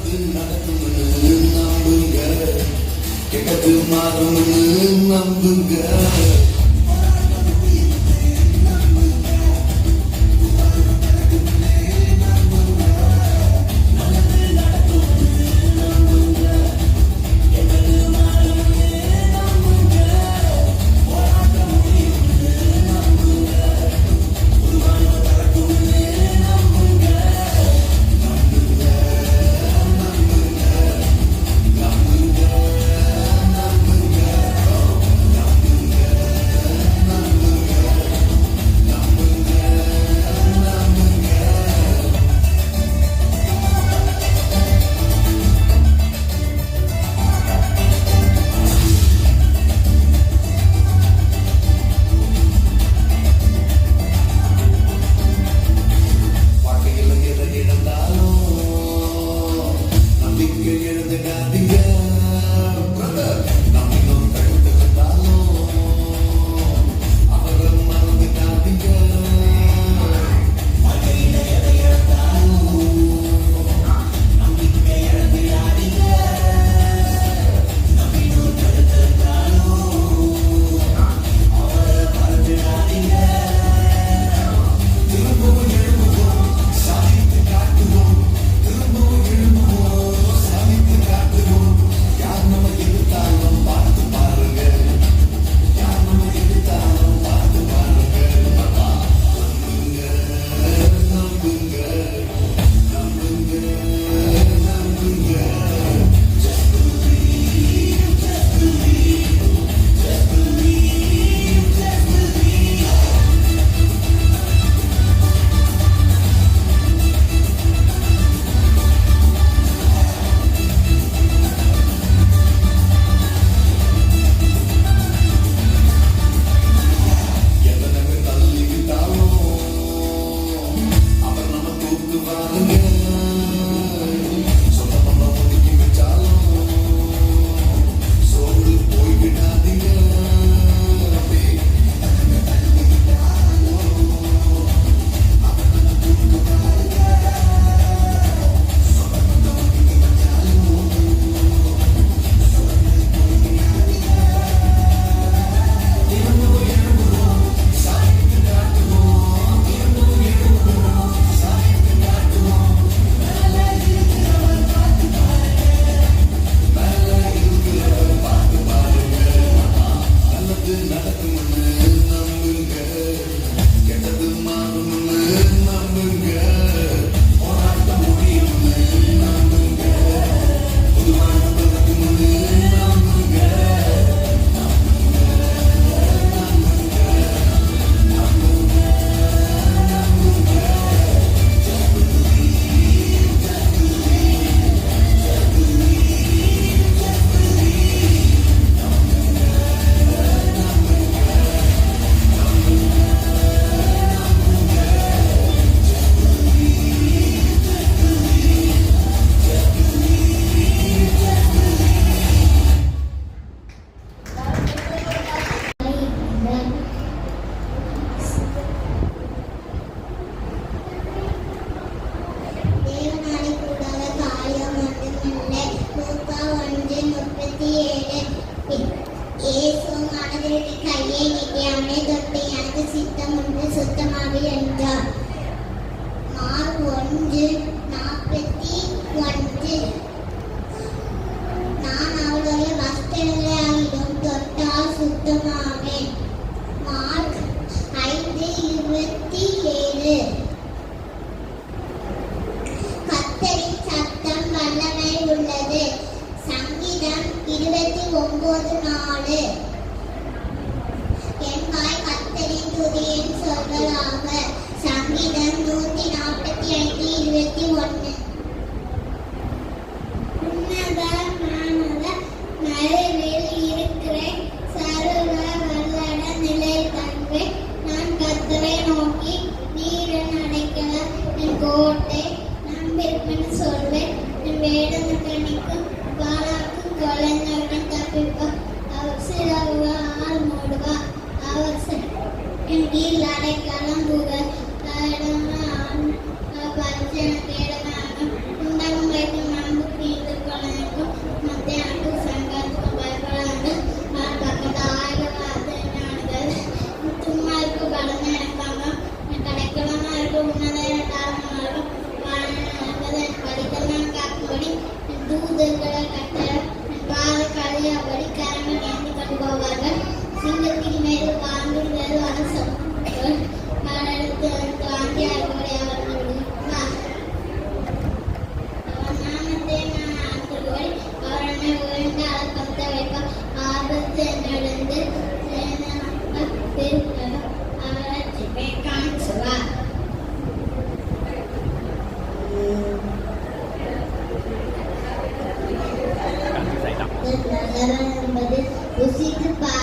Thank you.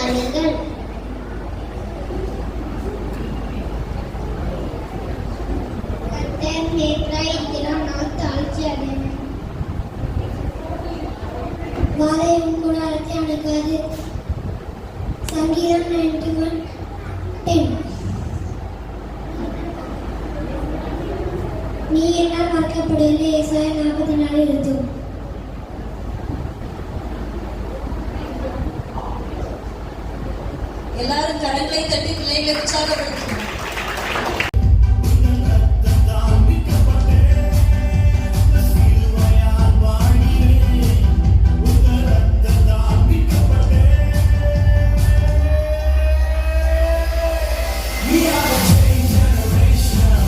வாருங்கள். கர்த்தர் நேற்றாய் தினம் நான் தாழ்ச்சி அடைந்தேன். வாழையும் கூடாரத்தை அணுகாது. சங்கீதம் 91:10. நீ என்னால் மறக்கப்படுவது. ஏசாயா 44:20. எல்லாரும் கரங்களை தட்டி பிள்ளைகளை உற்சாகப்படுத்தணும். We are a change generation.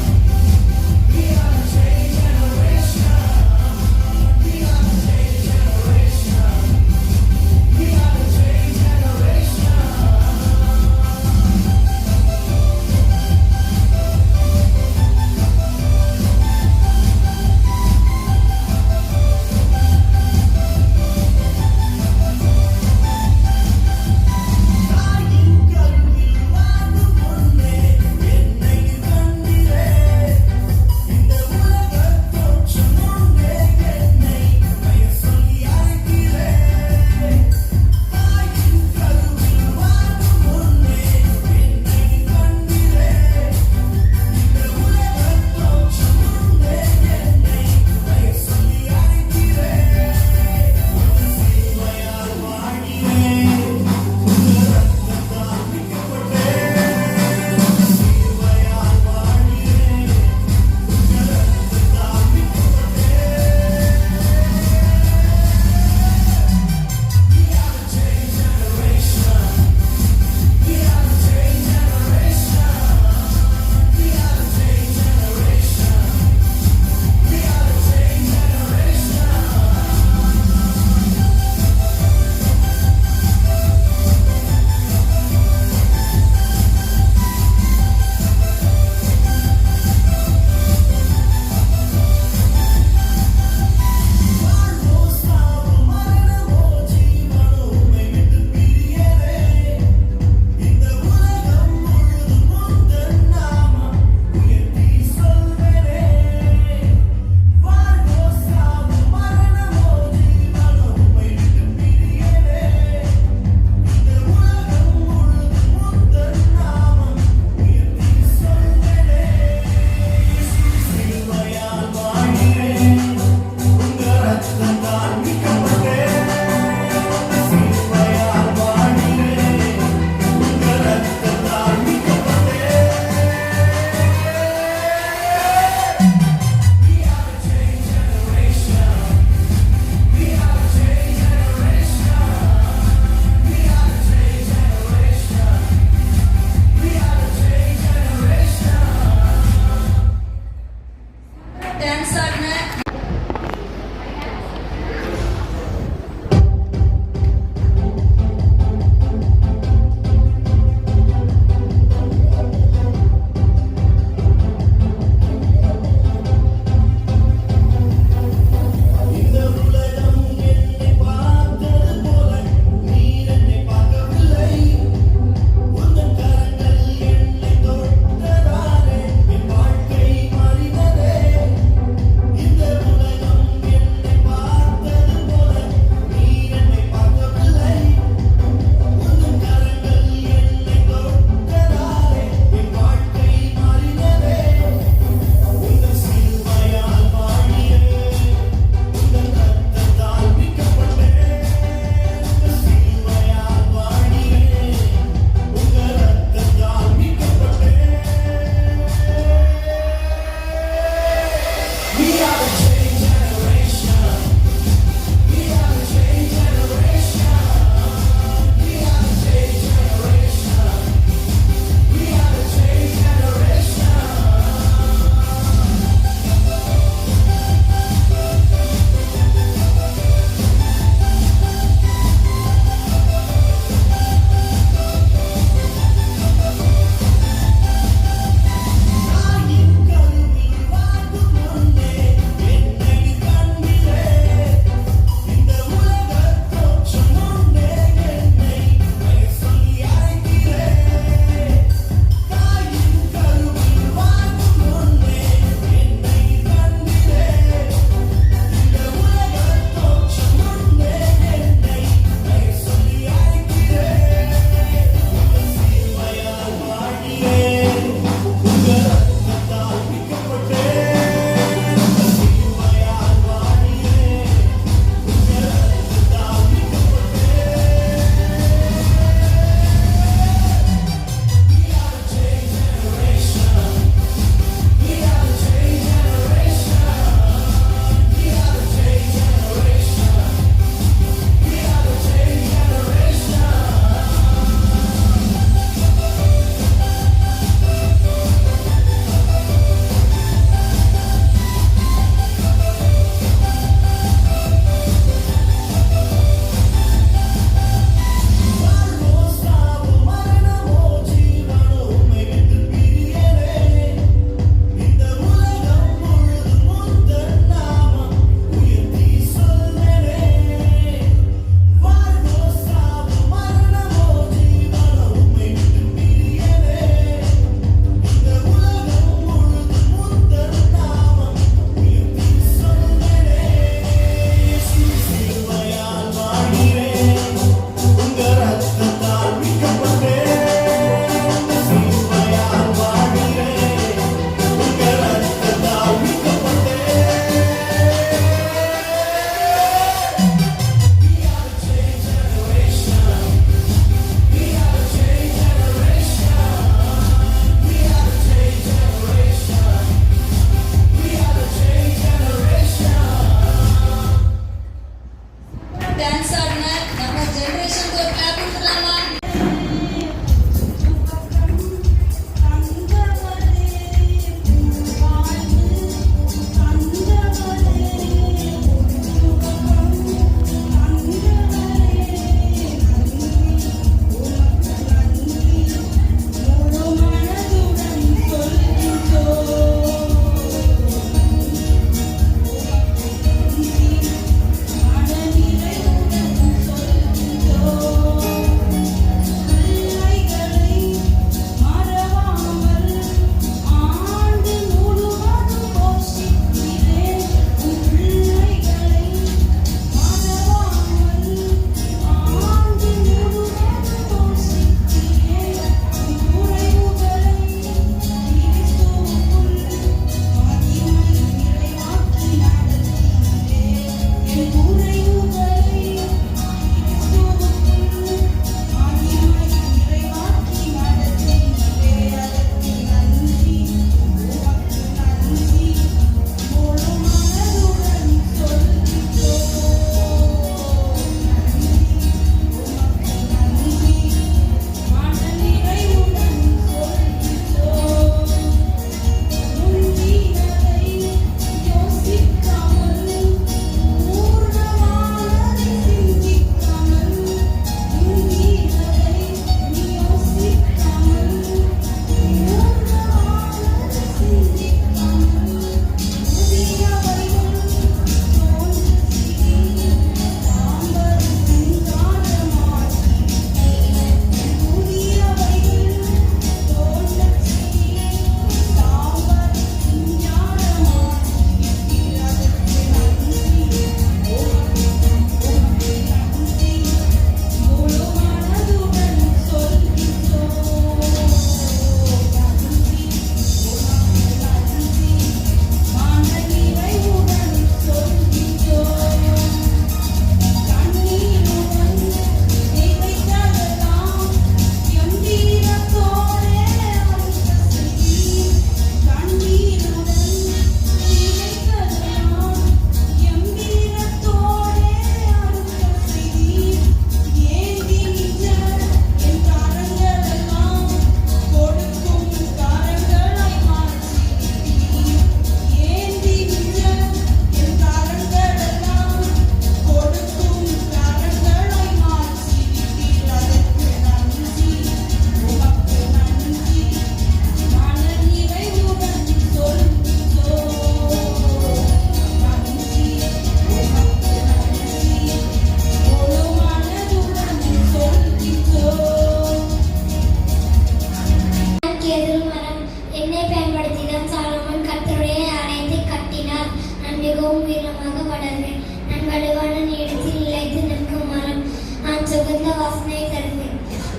சுகந்த வாசனை தருவேன்.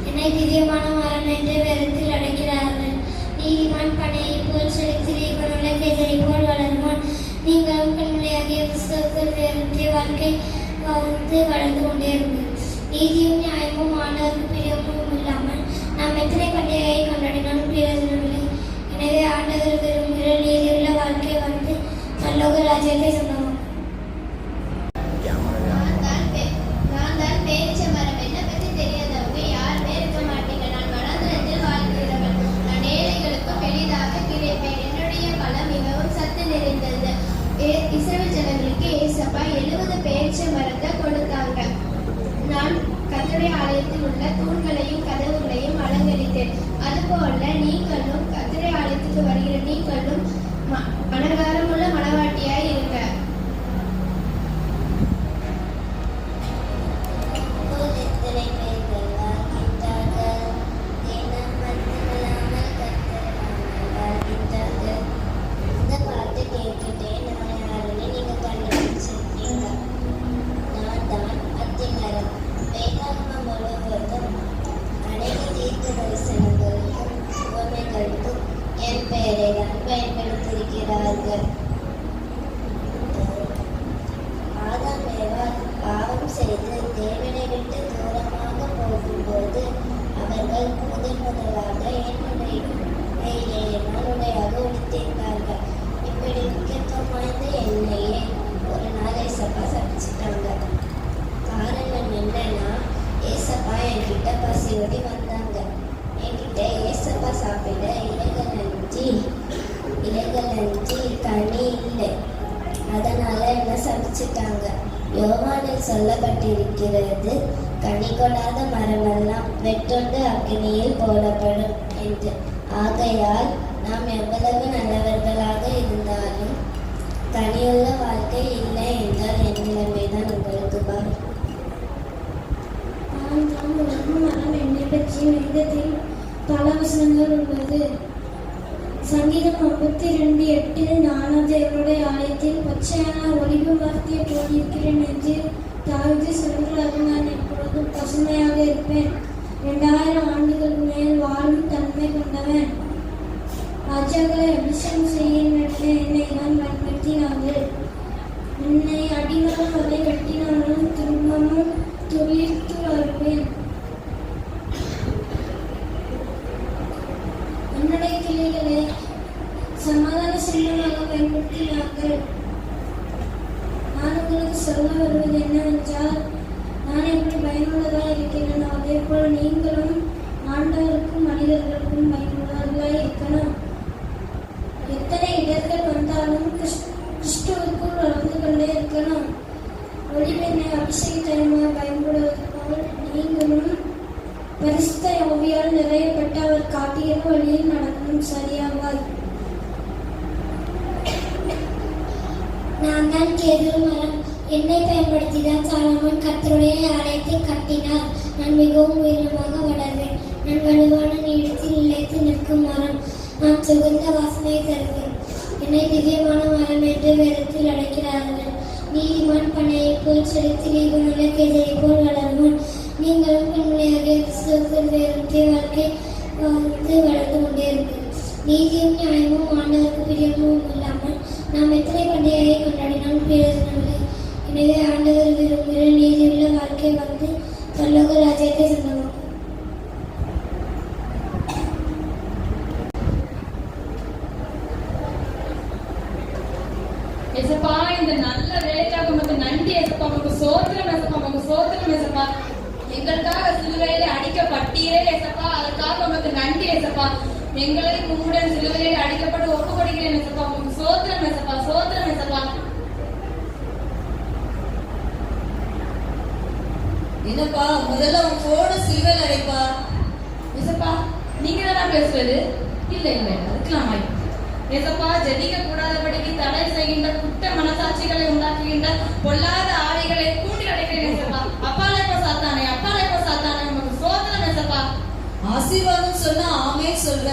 என்னை திவ்யமான மரம் என்று வெறுத்தில் அடைக்கிறார்கள். நீதிமான் பனையை போல் செழித்து ஜீவனுள்ள கேசரி போல் வளருவான். நீங்களும் கண்மலையாகிய கிறிஸ்துவுக்குள் வேறுடைய வாழ்க்கை வளர்ந்து கொண்டே இருங்கள். நீதியும் நியாயமும் ஆண்டவருக்கு பிரியமும் இல்லாமல் நாம் எத்தனை பண்டிகையை கொண்டாடினாலும் பிரயோஜனமில்லை. எனவே ஆண்டவர் விரும்புகிற நீதியுள்ள வாழ்க்கை வந்து பரலோக ராஜ்யத்தை சொந்தமாக்கும். நான் தான் பேரிச்ச மரம். என்னை பற்றி தெரியாதவங்க யாருமே இருக்க மாட்டீங்க. நான் வனாந்தரத்தில் வாழ்கிறவன். நான் ஏழைகளுக்கும் எளிதாக கிடைப்பேன். என்னுடைய பலம் மிகவும் சத்து நிறைந்தது. இஸ்ரவேல் ஜனங்களுக்கு ஏசப்பா 70 பேரிச்ச மரத்தை கொடுத்தாங்க. நான் கர்த்தருடைய ஆலயத்தில் உள்ள தூண்களையும் கதவுகளையும் அலங்கரித்தேன். அதுபோல நீங்களும் கர்த்தருடைய ஆலயத்துக்கு வருகிற நீங்களும் அலங்காரமுள்ள மணவாட்டியாய் இருங்க. என் பெயரை தான் பயன்படுத்தியிருக்கிறார்கள். ஆதாம் ஏவாள் பாவம் செய்து தேவனை விட்டு தூரமாக போகும்போது அவர்கள் முதலாக என்னுடைய உடையாக உடுத்தியிருந்தார்கள். இப்படி முக்கியத்துவம் வாய்ந்த என்னையே ஒரு நாள் ஏசப்பா சபிச்சிட்டாங்க. காரணம் என்னன்னா, ஏசப்பா என்கிட்ட பசியோடி வந்தாங்க. என்கிட்ட ஏசப்பா சாப்பிட இலைகளஞ்சி கனி இல்லை. அதனால என்ன சபிச்சிட்டாங்க. யோவானில் சொல்லப்பட்டிருக்கிறது, கனி கொடாத மரமெல்லாம் வெட்டுண்டு அக்னியில் போடப்படும் என்று. ஆகையால் நாம் எவ்வளவு நல்லவர்களாக இருந்தாலும் கனியுள்ள வாழ்க்கை இல்லை என்றால் என் நிலைமைதான் உங்களுக்கு பார். மரம் என்னை பற்றி வேதத்தில் பல வசனங்கள் உள்ளது. சங்கீதம் 52:8 நானும் தேவனுடைய ஆலயத்தில் பச்சையான ஒளிவு வார்த்தையை போலிருக்கிறேன் என்று தாவீது சொல்கிறார். நான் எப்பொழுதும் பசுமையாக இருப்பேன். 2000 ஆண்டுகள் மேல் வாழும் தன்மை கொண்டவன். ராஜாக்களை அபிஷேகம் செய்ய என்னை தான் பயன்படுத்தினார்கள். என்னை அடிமரம் வரை வெட்டினாலும் திரும்பமும் துளிர்த்து வருவேன். என்னுடைய கிளைகளை சமாதான சின்னமாக பயன்படுத்தினார்கள். நான் உங்களுக்கு சொல்ல வருவது என்னவென்றால், நான் எப்படி பயனுள்ளதாக இருக்கிறேனோ அதே போல் நீங்களும் ஆண்டவருக்கும் மனிதர்களுக்கும் பயனுள்ளவர்களாக இருக்கணும். எத்தனை இடர்கள் வந்தாலும் கிறிஸ்துவுக்குள் வளர்ந்து கொண்டே இருக்கணும். ஒளிவெண்ணை அபிஷேக தைலமாக பயன்படுவது போல் நீங்களும் பரிசுத்த ஆவியால் நிறையப்பட்ட அவர் காட்டிய வழியில் நடக்கணும். சரியாவாய். நான் தான் கேதுரு மரம். என்னை பயன்படுத்திதான் சாலமோன் கர்த்தருடைய ஆலயத்தை கட்டினார். நான் மிகவும் உயரமாக வளர்வேன். நான் வலுவான நீளத்தில் நிலைத்து நிற்கும் மரம். நான் சுகந்த வாசனை தருவேன். என்னை திவ்யமான மரம் என்று வெறுத்தில் அடைக்கிறார்கள். நீதிமான் பனையை போல் செழித்து ஜீவனுள்ள கேசரி போல் வளருவான். நீங்களும் கண்மலையாகிய கிறிஸ்துவுக்குள் வேறுடைய வாழ்க்கை வளர்ந்து கொண்டே இருங்கள். நீதியும் நியாயமும் ஆண்டவருக்கு பிரியமும் இல்லாமல் நாம் எத்தனை பண்டிகையை கொண்டாடினாலும் பிரயோஜனமில்லை. எனவே ஆண்டவர் விரும்புகிற நீதியுள்ள வாழ்க்கை வந்து பரலோக ராஜ்யத்தை சொந்தமாக்கும். ஏசப்பா, இந்த நல்ல வேலைக்காக உமக்கு நன்றி ஏசப்பா. உமக்கு சோத்திரம் ஏசப்பா, உமக்கு சோத்திரம் ஏசப்பா. எங்களுக்காக சிலுவையில அடிக்கப்பட்டீரே ஏசப்பா, அதுக்காக உமக்கு நன்றி ஏசப்பா. எங்களை உம்முடன் சிலுவையில அடிக்கப்பட்டு ஒப்பு கொடுக்கிறேன் ஏசப்பா. உமக்கு சோத்திரம் ஏசப்பா, சோத்திரம் ஏசப்பா. என்னப்பா, முதல்ல உன் போன சிலுவையில அடைப்பா. ஏசப்பா, நீங்க தானே பேசுவது? இல்ல இல்ல, அதுக்கெல்லாம் வாய்ப்பு ஏசப்பா. ஜெபிக்க கூடாதபடிக்கு தடை செய்கின்ற குற்ற மனசாட்சிகளை உண்டாக்குகின்ற பொல்லாத ஆவிகளை கூட்டி அடைக்கிறேன் ஏசப்பா. அப்பாலே போ சாத்தானே, அப்பாலே போ சாத்தானே, உமக்கு சோத்திரம் ஏசப்பா. ஆசீர்வாதம் சொன்னா ஆமே சொல்ற,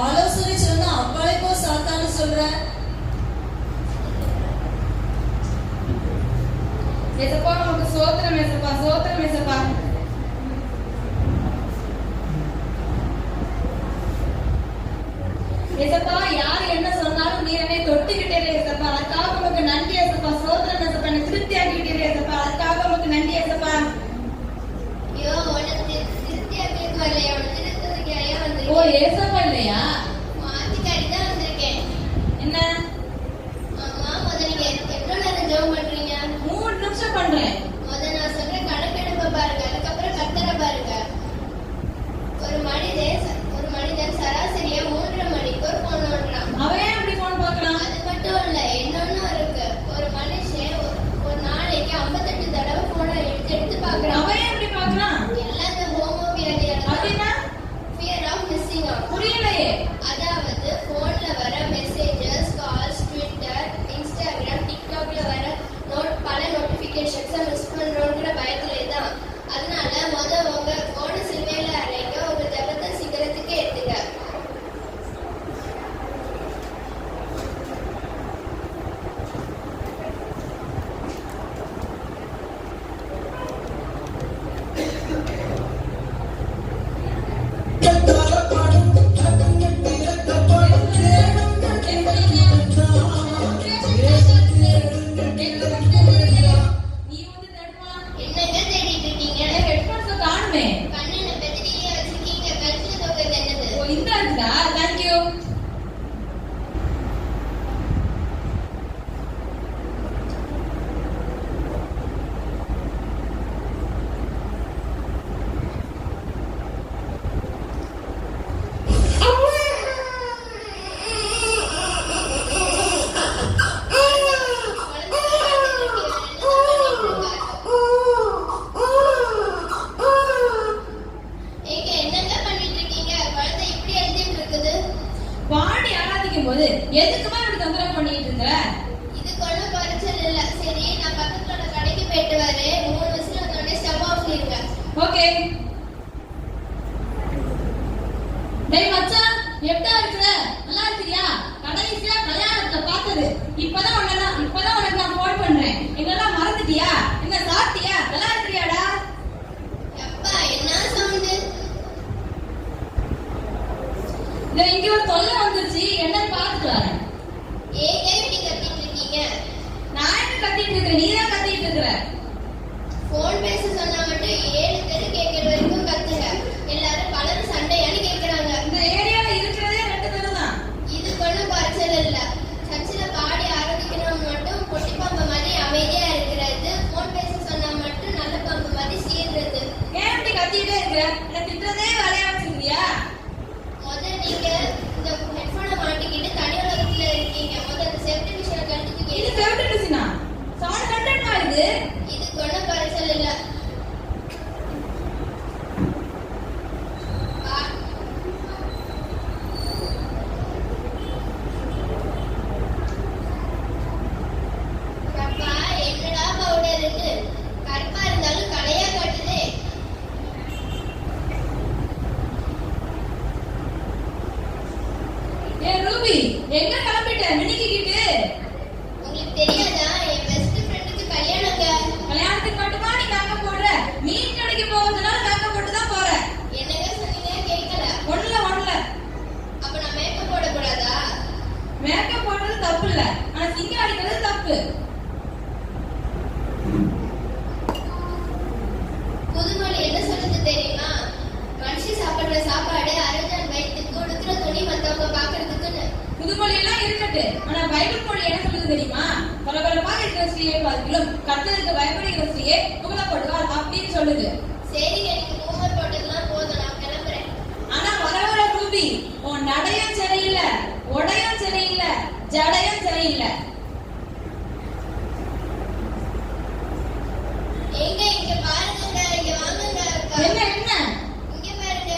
ஆலோசனை சொன்னா அப்பாலே போ சாத்தானு சொல்ற. ஏசப்பா, உமக்கு சோத்திரம் ஏசப்பா, சோத்திரம் ஏசப்பா. ஏசப்பா யார் என்ன சொன்னாலும் நீர் என்னை தொட்டுக்கிட்டே ஏசப்பா, அதுக்காக உமக்கு நன்றி ஏசப்பா. சோதரன் ஏசப்பா, என்னை திருப்தி ஆக்கிட்டே ஏசப்பா, அதுக்காக உமக்கு நன்றி ஏசப்பா. ஐயோ உனக்கு திருப்தியாக்கிறதுக்கு வரலையா, உனக்கு திருத்ததுக்கு ஐயா ஓ வந்திருக்கேன். ஏசப்பா இல்லையா? மாத்திக்காரி தான் வந்திருக்கேன். என்ன ஆமா, முத நீங்க எவ்வளவு நேரம் ஜெபம் பண்றீங்க? 3 நிமிஷம் பண்றேன். முத நான் சொல்ற கணக்கெடுப்பை பாருங்க, அதுக்கப்புறம் கத்தரை பாருங்க. ஒரு மனிதன் சராசரியா 3.5 மணிக்கு ஒரு போன் நோண்டுறான். அவன் ஏன் இப்படி போன் பார்க்கறான்? அது மட்டும் இல்ல, இன்னொன்னும் இருக்கு. ஒரு மனுஷன் ஒரு நாளைக்கு 58 தடவை போனை எடுத்து பாக்குறான். அவன் ஏன் இப்படி பார்க்கறான்? எல்லாம் இந்த ஹோமோபியாலிட்டி, அப்படின்னா ஃபியர் ஆஃப் மிஸ்ஸிங் அவுட். புரியலையே. அதாவது போன்ல வர மெசேஜஸ், கால்ஸ், ட்விட்டர், இன்ஸ்டாகிராம், டிக்டாக்ல வர பல நோட்டிபிகேஷன்ஸை மிஸ் பண்றோங்கிற பயத்திலே தான். அதனால உங்க போனை சிலுவையில அறைங்க, உங்க ஜபத்தை சீக்கிரத்துக்கு எடுத்துங்க. நீ வந்து தடுமா. என்னங்க தேடிட்டு இருக்கீங்க? என் ஹெட்போன்ஸ் காணுமே. கண்ணுல பெதிரியே வச்சிருக்கீங்க, கழுத்துல தொகுது என்னது? ஓ இந்த இருக்குதா? Thank you. ஏங்க என்னங்க பண்ணிட்டு இருக்கீங்க? குழந்தை இப்படி எழுதிட்டு இருக்குது. பாடி ஆராதிக்கும் போது எதுக்குமா இப்படி தொந்தரவு பண்ணிட்டு இருந்த? இதுக்கு ஒண்ணும் குறைச்சல் இல்ல. சரி, நான் பக்கத்துல உள்ள கடைக்கு போயிட்டு வரேன். 3 விசில் வந்தோடனே ஸ்டவ் ஆஃப் பண்ணிருங்க. ஓகே. டேய் மச்சான், எப்படா இருக்கிற? நல்லா இருக்கியா? கடைசியா கல்யாணத்துல பார்த்தது. இப்பதான் உனக்கு நான் ஃபோன் பண்றேன். எங்கெல்லாம் மறந்துட்டியா? என்ன சாப்பிட்டியா? நல்லா இருக்கிறியாடா? அப்பா என்ன சவுண்ட்? இங்க ஒரு தொல்லை வந்துருச்சு, என்னன்னு பார்த்துட்டு வரேன். ஏங்க இப்படி கத்திட்டு இருக்கீங்க? நான் என்ன கத்திட்டு இருக்கிறேன்? நீதான் கத்திட்டு இருக்கிற. போன் பேச சொன்னா மட்டும் 7 தெரு கேட்கிற வரைக்கும் கத்துங்க. எல்லாரும் பலரும் சண்டையான்னு கேக்குறாங்க. இந்த ஏரியால இருக்கிறதே 2 பேரு தான். இதுக்கு ஒண்ணும் குறைச்சல் இல்ல. சர்ச்சில் பாடி ஆராதிக்கணும் மட்டும் பொட்டி பாம்பு மாதிரி அமைதியா இருக்கிறது. போன் பேச சொன்னா மட்டும் நல்ல பாம்பு மாதிரி சீர்றது. ஏன் இப்படி கத்திட்டே இருக்கிற? என்ன திட்டுறதே வேலையா வச்சிருக்கியா? முதல்ல நீங்க இந்த ஹெட்போனை மாட்டிக்கிட்டு தனி உலகத்துல இருக்கீங்க. முதல்ல சேஃப்டி மிஷினை கழட்டிட்டு இது கேளுங்க. செவட்டு மிஷினா? சவுண்ட் கண்டென்ட்மா இது? இதுக்கு ஒண்ணும் குறைச்சல் இல்ல. அப்பா, என்னடா பவுடர் இது? கருப்பா இருந்தாலும் கலையா காட்டுதே. ஏய் ரூபி, எங்க கிளம்பிட்ட மினிக்கிட்டு? உங்களுக்கு தெரியாதா, என் பெஸ்ட் ஃப்ரெண்டுக்கு கல்யாணங்க. கல்யாணத்துக்கு மட்டுமா நீ மேக்கப் போடுற? மீன் கடைக்கு போவதுனால மேக்கப் போட்டு தான் போற. என்னங்க சொன்னீங்க? கேட்கல. ஒண்ணுல அப்ப நான் மேக்கப் போடக்கூடாதா? மேக்கப் போடுறது தப்பு இல்ல, ஆனா சிங்க அடிக்கிறது தப்பு. புதுமொழி என்ன சொல்லுது தெரியுமா? மனுஷி சாப்பிடுற சாப்பாடு அரஜான் வயிற்றுக்கு, உடுத்துற துணி மத்தவங்க பாக்குறதுக்குன்னு. புதுமொழி எல்லாம் இருக்கட்டு, ஆனா பைபிள் மொழி என்ன சொல்லுது தெரியுமா? பலபலமாக இருக்கிற ஸ்திரீயை பார்க்கிலும் கர்த்தருக்கு பயப்படுகிற ஸ்திரீயே புகழப்படுவார் அப்படின்னு சொல்லுது. சரிங்க, நீங்க ஹோம்ஒர்க் போட்டதெல்லாம் போதும், நான் கிளம்புறேன். ஆனா வர ரூபி, உன் நடையும் சரியில்லை, உடையும் சரியில்லை, ஜடையும் சரியில்லை. ஏங்க இங்க பாருங்க, இங்க வாங்குங்க. என்ன என்ன? இங்க பாருங்க,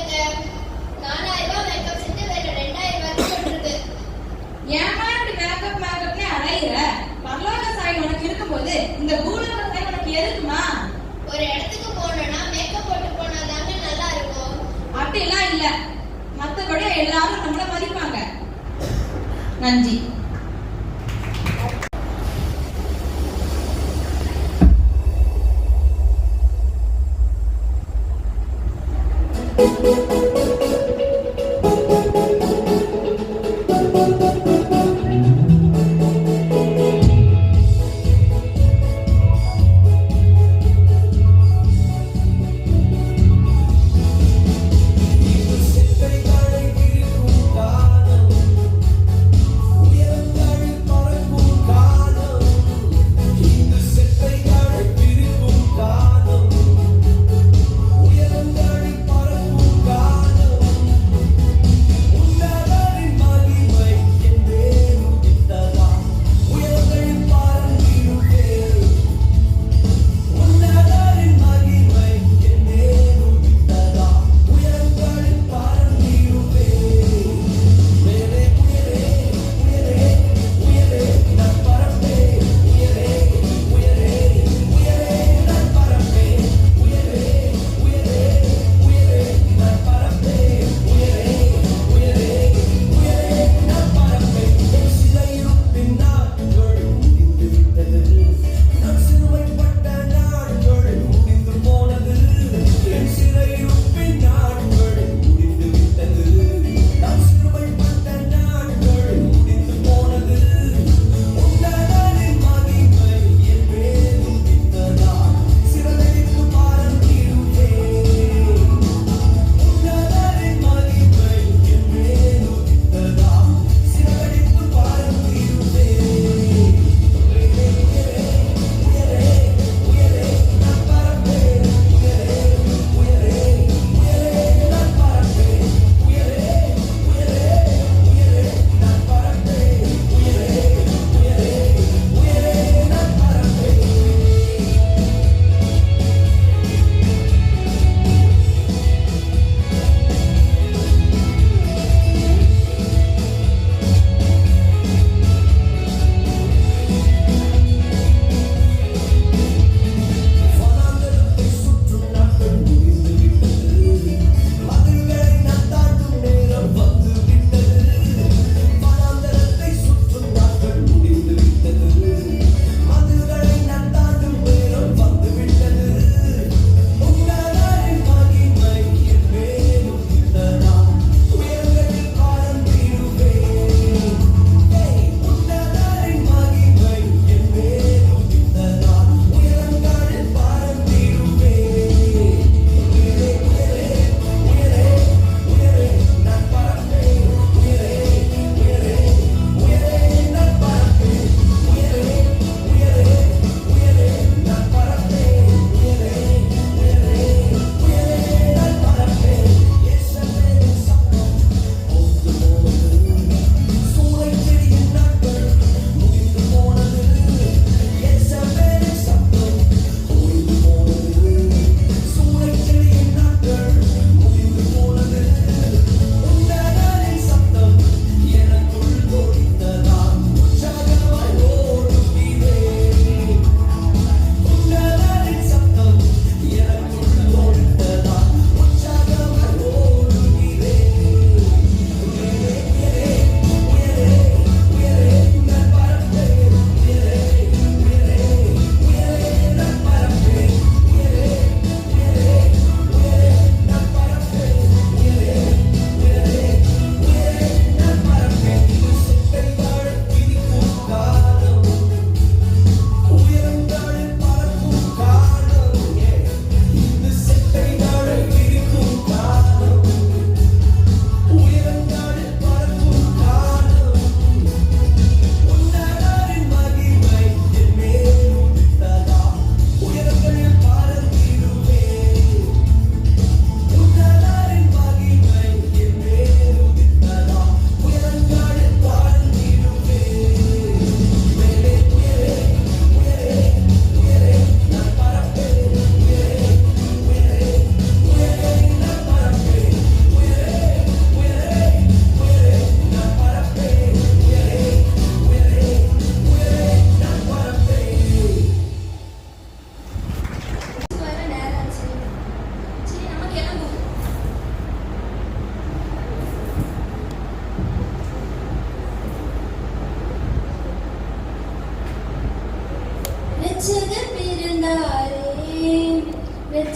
4000 ரூபாய் மேக்கப் செட்டு வேற 2000 ரூபாய்க்கு போட்டுருக்கு. ஏமா இப்படி மேக்கப்னே அலையிற? பரலோக சாய் உனக்கு இருக்கும்போது இந்த பூலோக சாய் உனக்கு எதுக்குமா? ஒரு இடத்துக்கு போனோம்னா மேக்கப் போட்டு போனாதாங்க நல்லா இருக்கும். அப்படிலாம் இல்ல, மத்தபடி எல்லாரும் நம்மள மதிப்பாங்க. நன்றி.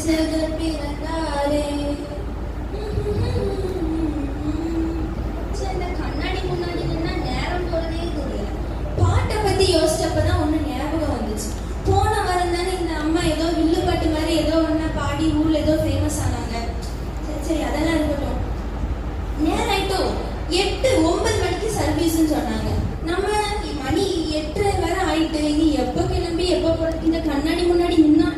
ரட்சகர் பிறந்தாரே. சரி, இந்த கண்ணாடி முன்னாடி நின்னா நேரம் போறதே தெரியல. பாட்டை பத்தி யோசிச்சப்பதான் ஒண்ணு ஞாபகம் வந்துச்சு. போன வாரம் தானே இந்த அம்மா ஏதோ வில்லு பாட்டு மாதிரி ஏதோ ஒண்ணு பாடி ஊர்ல ஏதோ ஃபேமஸ் ஆனாங்க. சரி சரி, அதெல்லாம் இருக்கட்டும். நேரம் ஆயிட்டோ, 8-9 மணிக்கு சர்வீஸ்ன்னு சொன்னாங்க. நம்ம மணி 8:30 வரை ஆயிட்டு. இனி எப்போ கிளம்பி எப்போ போறது? இந்த கண்ணாடி முன்னாடி நின்னா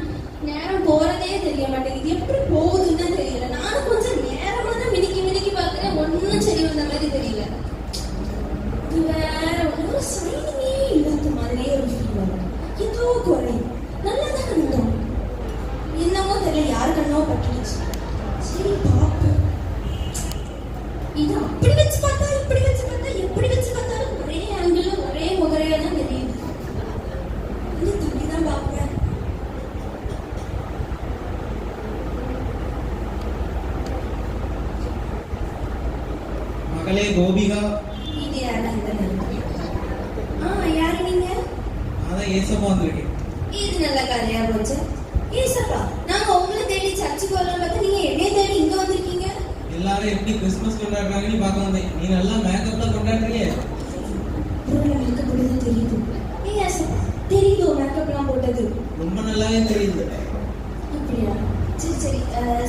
நேரம் போறதே தெரிய மாட்டேங்குது. எப்படி போகுதுன்னு தான் தெரியல. நானும் கொஞ்சம் நேரமா தான் மினிக்கி மினிக்கி பார்க்கிறேன். ஒன்னும் சரி வந்த மாதிரி தெரியல. இது வேற ஒரு சைனிங்கே இல்லாத மாதிரியே ஒரு ஃபீல் வரும். ஏதோ குறை. நல்லா தான் இருந்தோம். என்னமோ தெரியல, யாரு கண்ணோ பட்டுடுச்சு. சரி பாப்போம். இது அப்படி வச்சு பார்த்தா இப்படி வச்சு பார்த்தா எப்படி வச்சு பார்த்தாலும் ஒரே ஆங்கிள் ஒரே முகரையா தான் தெரியுது. இந்த தண்ணி தான் பார்ப்பேன். மகளே கோபிகா. இது யாரா இந்த யாரு நீங்க? அதான் ஏசப்பா வந்திருக்கேன். இது நல்ல கதையா போச்சு. ஏசப்பா, நாங்க உங்களை தேடி சர்ச்சுக்கு வரலாம் பார்த்தா நீங்க என்னைய தேடி இங்க வந்திருக்கீங்க. எல்லாரும் எப்படி கிறிஸ்மஸ் கொண்டாடுறாங்கன்னு பார்க்க வந்தேன். நீ நல்லா மேக்கப்லாம் கொண்டாடுறியே. மேக்கப் போட்டது தெரியுது. ஏசப்பா, தெரியுதோ மேக்கப்லாம் போட்டது? ரொம்ப நல்லாவே தெரியுது. அப்படியா? சரி சரி,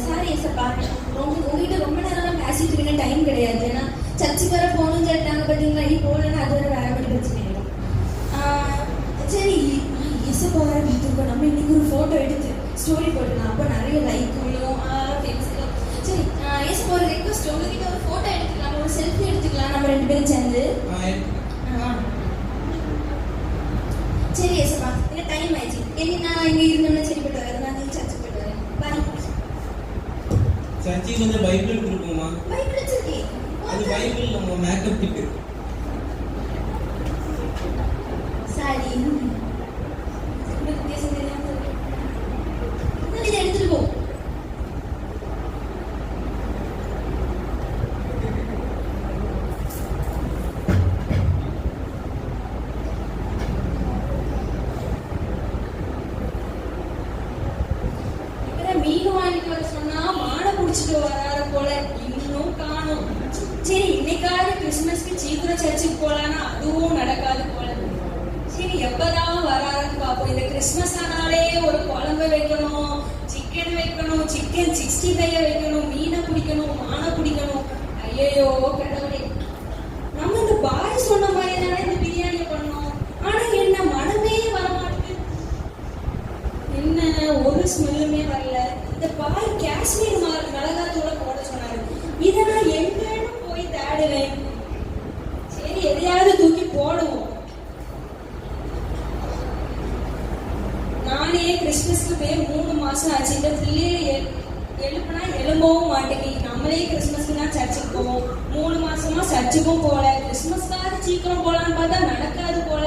சாரி ஏசப்பா, உங்ககிட்ட ரொம்ப நேரம் பேசிட்டு இருக்கேன். டைம் கிடையாது. ஏன்னா சர்ச்சுக்கு வர போகணும்னு சொல்லிட்டாங்க பார்த்தீங்களா. நீ போகலன்னா அது வேற மாதிரி பிரச்சனை ஆயிடும். சரி ஏசப்பா வேற பார்த்துருக்கோம். நம்ம இன்னைக்கு ஒரு ஃபோட்டோ எடுத்து ஸ்டோரி போட்டுக்கலாம். அப்போ நிறைய லைக் விழும், ஃபேமஸ் ஆகும். சரி ஏசப்பா, ஒரு ரெக்வஸ்ட். உங்ககிட்ட ஒரு ஃபோட்டோ எடுத்துக்கலாம், ஒரு செல்ஃபி எடுத்துக்கலாம் நம்ம 2 பேரும் சேர்ந்து. சரி ஏசப்பா, எனக்கு டைம் ஆயிடுச்சு. நான் இங்கே இருந்தோம்னா சரிப்பட்டு வரேன். நான் சர்ச்சுக்கு போயிட்டு வரேன். பாய். சர்ச்சைக்கு கொஞ்சம் பைபிள் எடுத்துருக்கோமா? பைபிள் வச்சிருக்கேன். அது பைபிள் நம்ம மேக்கப் கிட்டு. சாரி, உங்களுக்கு பேச தெரியாம இருக்கு. இதை எடுத்துட்டு போ. மீன் வாங்கிட்டு வர சொன்னா மாடை புடிச்சிட்டு வராத போல, இன்னும் காணும். சரி, இன்னைக்காவது கிறிஸ்துமஸ்க்கு சீக்கிரம் சர்ச்சுக்கு போலான்னா அதுவும் நடக்காது போல. சரி, எப்பதான் வராதுன்னு பார்ப்போம். இந்த கிறிஸ்துமஸ் ஆனாலே ஒரு குழம்பு வைக்கணும், சிக்கன் வைக்கணும், சிக்கன் 65 வைக்கணும், மீனை பிடிக்கணும், மானை பிடிக்கணும். ஐயோ கடவுளே, நம்ம இந்த பாய் சொன்ன மாதிரி தானே இந்த பிரியாணி பண்ணோம். ஆனா என்ன மனமே வரமாட்டேங்குது. என்ன ஒரு ஸ்மெல்லுமே வரல. இந்த பாய் காஷ்மீர் மிளகாத்தூள போட சொன்னாரு. இதை நான் எங்கன்னு போய் தேடுவேன். சரி, எதையாவது தூக்கி போடுவோம். நானே கிறிஸ்துமஸ்க்கு போய் 3 மாசம் ஆச்சு. இந்த பிள்ளைய எழுப்புனா எழும்பவும் மாட்டேங்குது. நம்மளே கிறிஸ்துமஸ்க்கு தான் சர்ச்சுக்கு போவோம். 3 மாசமா சர்ச்சுக்கும் போல. கிறிஸ்துமஸ்க்காவது சீக்கிரம் போலான்னு பார்த்தா நடக்காது போல.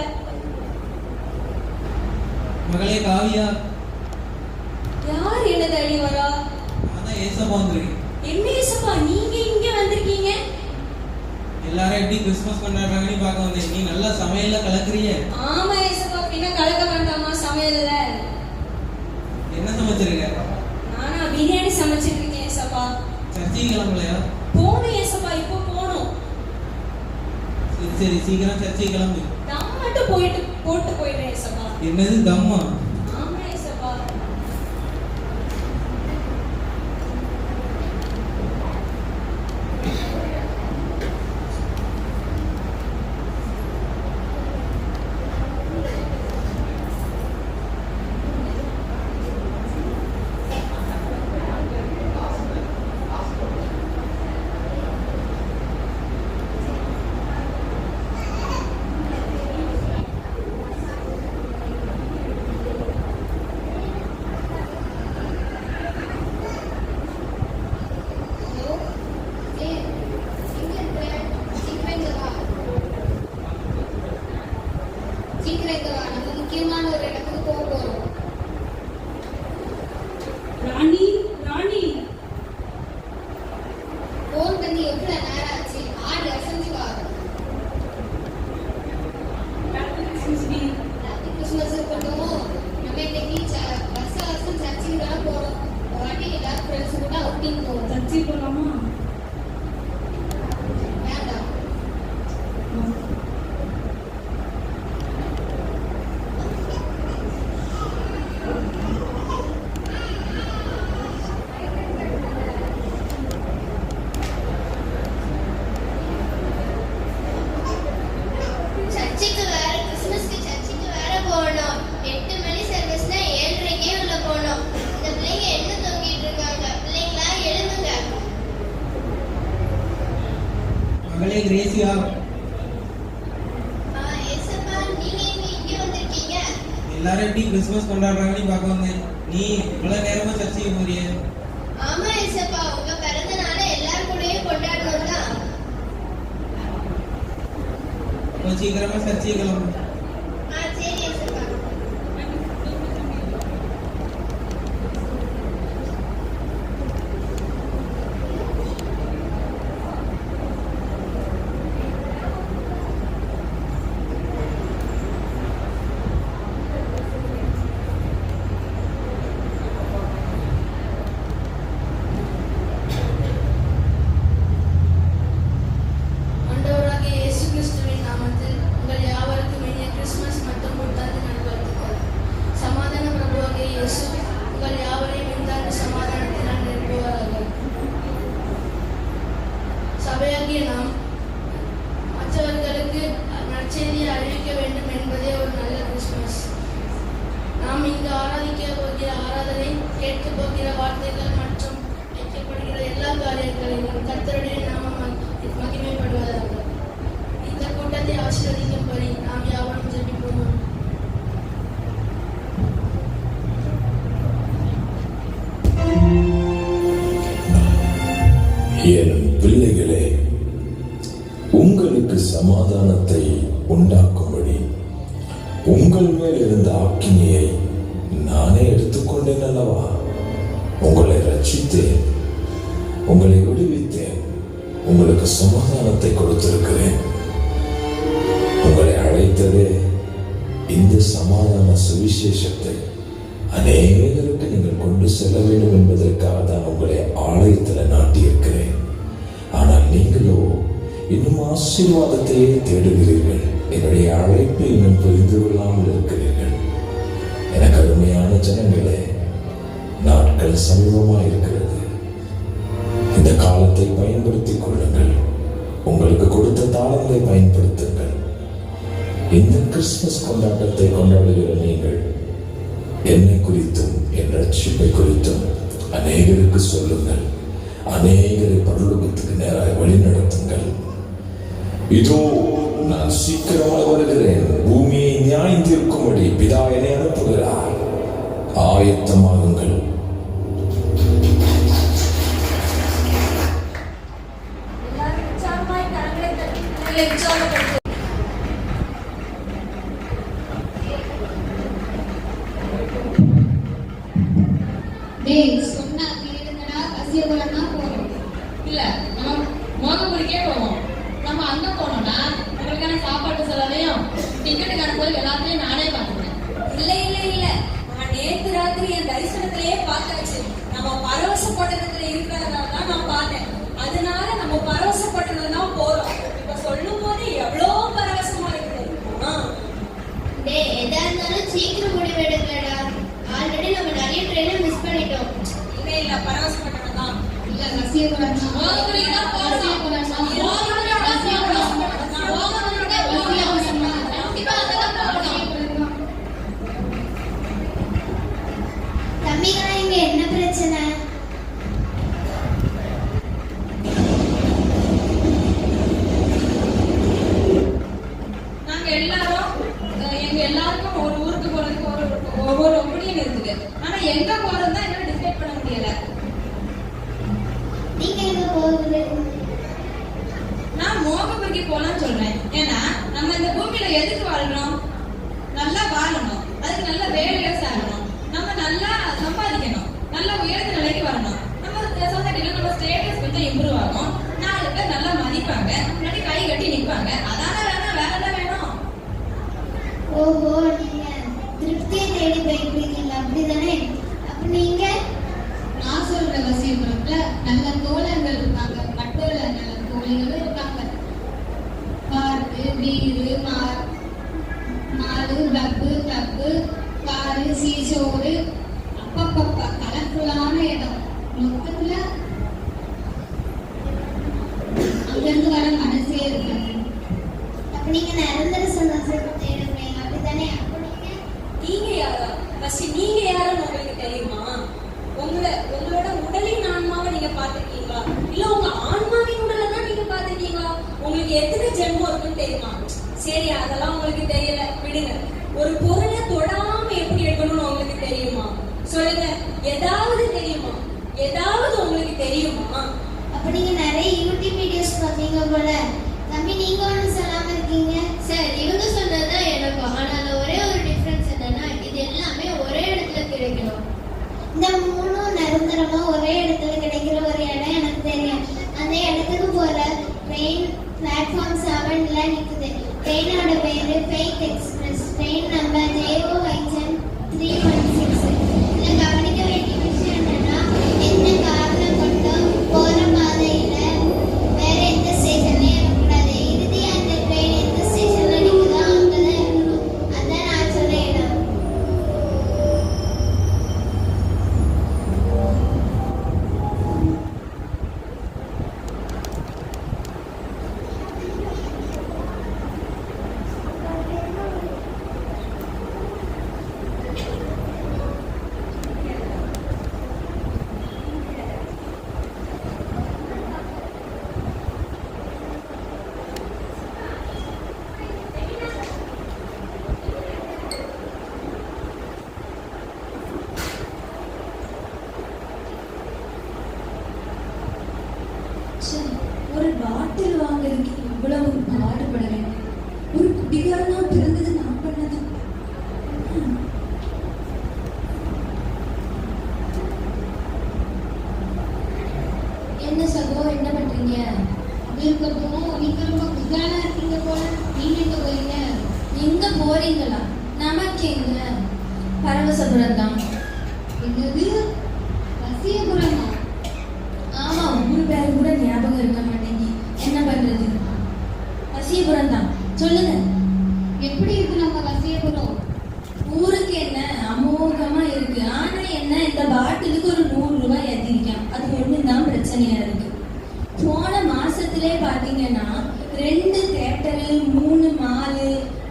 மகளே காவியா. யார் என்ன தேடி வரா? அதான் ஏசப்பா வந்திருக்கேன். என்ன ஏசப்பா, நீங்க இங்க வந்திருக்கீங்க? எல்லாரும் எப்படி கிறிஸ்மஸ் கொண்டாடுறாங்கன்னு பார்க்க வந்தேன். நீ நல்லா சமையல்ல கலக்குறிய. ஆமா ஏசப்பா, பின்ன கலக்க வேண்டாமா சமையல்ல? என்ன சமைச்சிருக்க? நானா பிரியாணி சமைச்சிட்டு இருக்கேன் ஏசப்பா. சர்ச்சைக்கு கிளம்பலையா? போகணும் ஏசப்பா, இப்போ போகணும். சரி சரி, சீக்கிரம் சர்ச்சைக்கு கிளம்பு. தம் மட்டும் போட்டு போயிடுறேன் ஏசப்பா. என்னது தம்மா? ஆமா ஏசப்பா. ராணி ராணி, போன் பண்ணி எவ்வளவு நேரம் ஆச்சு? ஆடி அசைஞ்சு வாங்க. கிறிஸ்துமஸ் இருக்கட்டும். நம்ம இன்னைக்கு வருஷம் சர்ச்சுக்கு தான் போறோம். மகளே கிரேசியா, ஏசப்பா நீங்க இங்கே வந்திருக்கீங்க? எல்லாரும் எப்படி கிறிஸ்மஸ் கொண்டாடுறாங்கன்னு பார்க்க வந்தேன். நீ இவ்வளவு நேரமா சர்ச்சைக்கு போறிய? ஆமா ஏசப்பா, உங்க பிறந்த நாளை எல்லாரும் கூடயும் கொண்டாடணும் தான். கொஞ்சம் சீக்கிரமா சர்ச்சைக்கு கிளம்பு. சரி ஏசப்பா. ஆண்டவராகிய இயேசு கிறிஸ்துவின் நாமத்தில் உங்கள் யாவருக்கும் இனிய கிறிஸ்துமஸ் மற்றும் புத்தாண்டு நல்வாழ்த்துக்கள். சமாதான பிரபுவாகிய இயேசு உங்கள் யாவரையும் இந்த ஆண்டு சமாதானத்தினால் நிரப்புவார்கள். சபையாகிய நாம் மற்றவர்களுக்கு நற்செய்தியை அறிவிக்க வேண்டும் என்பதே ஒரு நல்ல கிறிஸ்துமஸ். நாம் இங்கு ஆராதிக்க போகிற ஆராதனை, கேட்க போகிற வார்த்தைகள் மற்றும் வைக்கப்படுகிற எல்லா காரியங்களிலும் கர்த்தருடைய நாமம் மகிமைப்படுவதாக. இந்த கூட்டத்தை ஆசீர்வதிக்கும்படி நாம் யாவரும் ஜெபிப்போம். என் பிள்ளைகளே, உங்களுக்கு சமாதானத்தை உண்டாக்கும்படி உங்கள் மேல் இருந்த ஆக்கினியை நானே எடுத்துக்கொண்டேன் அல்லவா? உங்களை ரட்சித்தேன், உங்களை விடுவித்தேன், உங்களுக்கு சமாதானத்தை கொடுத்திருக்கிறேன். உங்களை அழைத்ததே இந்த சமாதான சுவிசேஷத்தை அநேகருக்கு நீங்கள் கொண்டு செல்ல வேண்டும் என்பதற்காக தான் உங்களை ஆலயத்தில் நாட்டியிருக்கிறேன். ஆனால் நீங்களோ இன்னும் ஆசீர்வாதத்தையே தேடுகிறீர்கள். என்னுடைய அழைப்பை இன்னும் புரிந்து கொள்ளாமல் இருக்கிறீர்கள். எனக்கு அருமையான ஜனங்களே, நாட்கள் சமீபமாக இருக்கிறது. இந்த காலத்தை பயன்படுத்திக் கொள்ளுங்கள். உங்களுக்கு கொடுத்த தாளங்களை பயன்படுத்துங்கள். இந்த கிறிஸ்துமஸ் கொண்டாட்டத்தை கொண்டாடுகிற நீங்கள் என்னை குறித்தும் என் ரட்சிப்பை குறித்தும் அநேகருக்கு சொல்லுங்கள். அநேகரை பரலோகத்துக்கு நேராக வழி நடத்துங்கள். இதோ நான் சீக்கிரமாக வருகிறேன். பூமியை நியாயந்திருக்கும்படி பிதா என்னை அனுப்புகிறார். ஆயத்தமாகுங்கள். டேய் சொன்னா கேளுங்கடா, வசியகுலம்னா போறோம். இல்ல, நம்ம மோகபுரிக்கே போவோம். நம்ம அங்க போனோம்னா உங்களுக்கான சாப்பாட்டு செலவையும் டிக்கெட்டுக்கான போய் எல்லாத்தையும் நானே பார்த்துக்கிறேன். இல்ல நான் நேத்து ராத்திரி என் தரிசனத்திலேயே பார்த்தாச்சு. நம்ம பரவசப்பட்டணத்துல இருக்கிறதான் நான் பார்த்தேன். அதனால நம்ம பரவசப்பட்டணம் தான் போறோம். இப்ப சொல்லும் போது எவ்வளவு பரவசமா இருக்குது. டேய் எதா இருந்தாலும் சீக்கிரம் முடிவெடுங்கடா. ஆல்ரெடி நம்ம நிறைய ட்ரெயினை மிஸ் பண்ணிட்டோம். இல்ல பரவசப்பட்டணம் தான். இல்ல வசியகுலம் தான். மோகபுரிக்கு தான் போறோம். வசியகுலம் தான். கண்டிப்பா அங்கதான் போகணும். தம்பிகளா, இங்க என்ன பிரச்சனை? நாங்க எல்லாரும் எங்க எல்லாருக்கும் ஒரு ஊருக்கு போறதுக்கு ஒவ்வொரு ஒப்பீனியன் இருக்குது. ஆனா எங்க போறது தான் என்னால டிசைட் பண்ண முடியல. நீங்க எங்க போகுது? நான் மோகபுரிக்கு போலான்னு சொல்றேன். ஏன்னா நம்ம இந்த பூமியில எதுக்கு வாழ்றோம்? நல்லா வாழணும், அதுக்கு நல்ல வேலையில சேரணும், நம்ம நல்லா சம்பாதிக்கணும், நல்ல உயர்ந்த நிலைக்கு வரணும், நம்ம சொசைட்டில நம்ம ஸ்டேட்டஸ் கொஞ்சம் இம்ப்ரூவ் ஆகும், 4 பேர் நல்லா மதிப்பாங்க, முன்னாடி கை கட்டி நிற்பாங்க. அதான வேணும், வேற என்ன வேணும்? ஓஹோ, நீங்க திருப்தியை தேடி போயிருக்கீங்களா? அப்படிதானே? அப்ப நீங்க நான் சொல்ற வசியகுலத்துல நல்ல தோழர்கள் இருக்காங்க, மட்டும் நல்ல தோழிகளும் இருக்காங்க. பார்க்கு, பீரு, மாடு, கிளப்பு, காரு, சீசோடு, அப்பப்பப்பா கலர்ஃபுல்லான இடம். மொத்தத்துல அங்கிருந்து வர மனசே இருக்காது. அப்ப நீங்க நிரந்தர சந்தோஷத்தை தேடுறீங்க, அப்படிதானே? அப்ப நீங்க யாரா? ஃபர்ஸ்ட் நீங்க யாருன்னு உங்களுக்கு தெரியுமா? உங்களோட உடலின் ஆன்மாவை நீங்க பாத்துருக்கீங்களா? இல்ல உங்க ஆன்மாவின் உடலை தான் நீங்க பாத்துருக்கீங்களா? சொல்லுங்க, ஏதாவது தெரியுமா? ஏதாவது உங்களுக்கு தெரியுமா? அப்ப நீங்க நிறைய யூடியூப் வீடியோஸ் பார்த்தீங்க போல. தம்பி நீங்க ஒன்றும் சொல்லாம இருக்கீங்க. சார் இவங்க சொன்னதுதான் எனக்கும். ஆனா அதுல ஒரே ஒரு டிஃபரன்ஸ் என்னன்னா இது எல்லாமே ஒரே இடத்துல கிடைக்கணும். இந்த மூணும் நிரந்தரமா ஒரே இடத்துல கிடைக்கிற ஒரு இடம் எனக்கு தெரியும். அந்த இடத்துக்கு போற ட்ரெயின் பிளாட்ஃபார்ம் 7ல நிக்குது. ட்ரெயினோட பேரு fake express. Train number JOHN 316. இதுல கவனிக்க வேண்டிய விஷயம் என்னன்னா எந்த காரணம் கொண்டும் போற பாதையில வேற எந்த ஸ்டேஷன்லயும் இருக்கக்கூடாது. இறுதி அந்த ட்ரெயின் எந்த ஸ்டேஷன்ல நிக்குதோ அங்கதான் இருக்கணும். அதான் நான் சொல்ற இடம். ஒரு பாட்டில் வாங்குறதுக்கு இவ்வளவு பாடுபடுறேன். ஒரு குடிகாரனா பிறந்தது நான் பண்ணது. என்ன சகோ, என்ன பண்றீங்க? அது இருக்கட்டும், நீங்க ரொம்ப குதானா இருக்கீங்க போல. நீங்க எங்க போறீங்க? எங்க போறீங்களா? நமக்கு எங்க பரவசபுரம் தான். என்னது வசியபுரமா? ஆமா, ஊர் பேர் கூட ஞாபகம் இருக்க மாட்டேங்கி. என்ன பண்றது? வசியபுரம் தான். சொல்லுங்க, எப்படி இருக்கு நம்ம வசியபுரம்? ஊருக்கு என்ன அமோகமா இருக்கு. ஆனா என்ன, இந்த பாட்டிலுக்கு ஒரு 100 ரூபாய் ஏத்திருக்கான். அது ஒண்ணுதான் பிரச்சனையா இருக்கு. போன மாசத்திலே பாத்தீங்கன்னா 2 தியேட்டரு, 3 மாலு,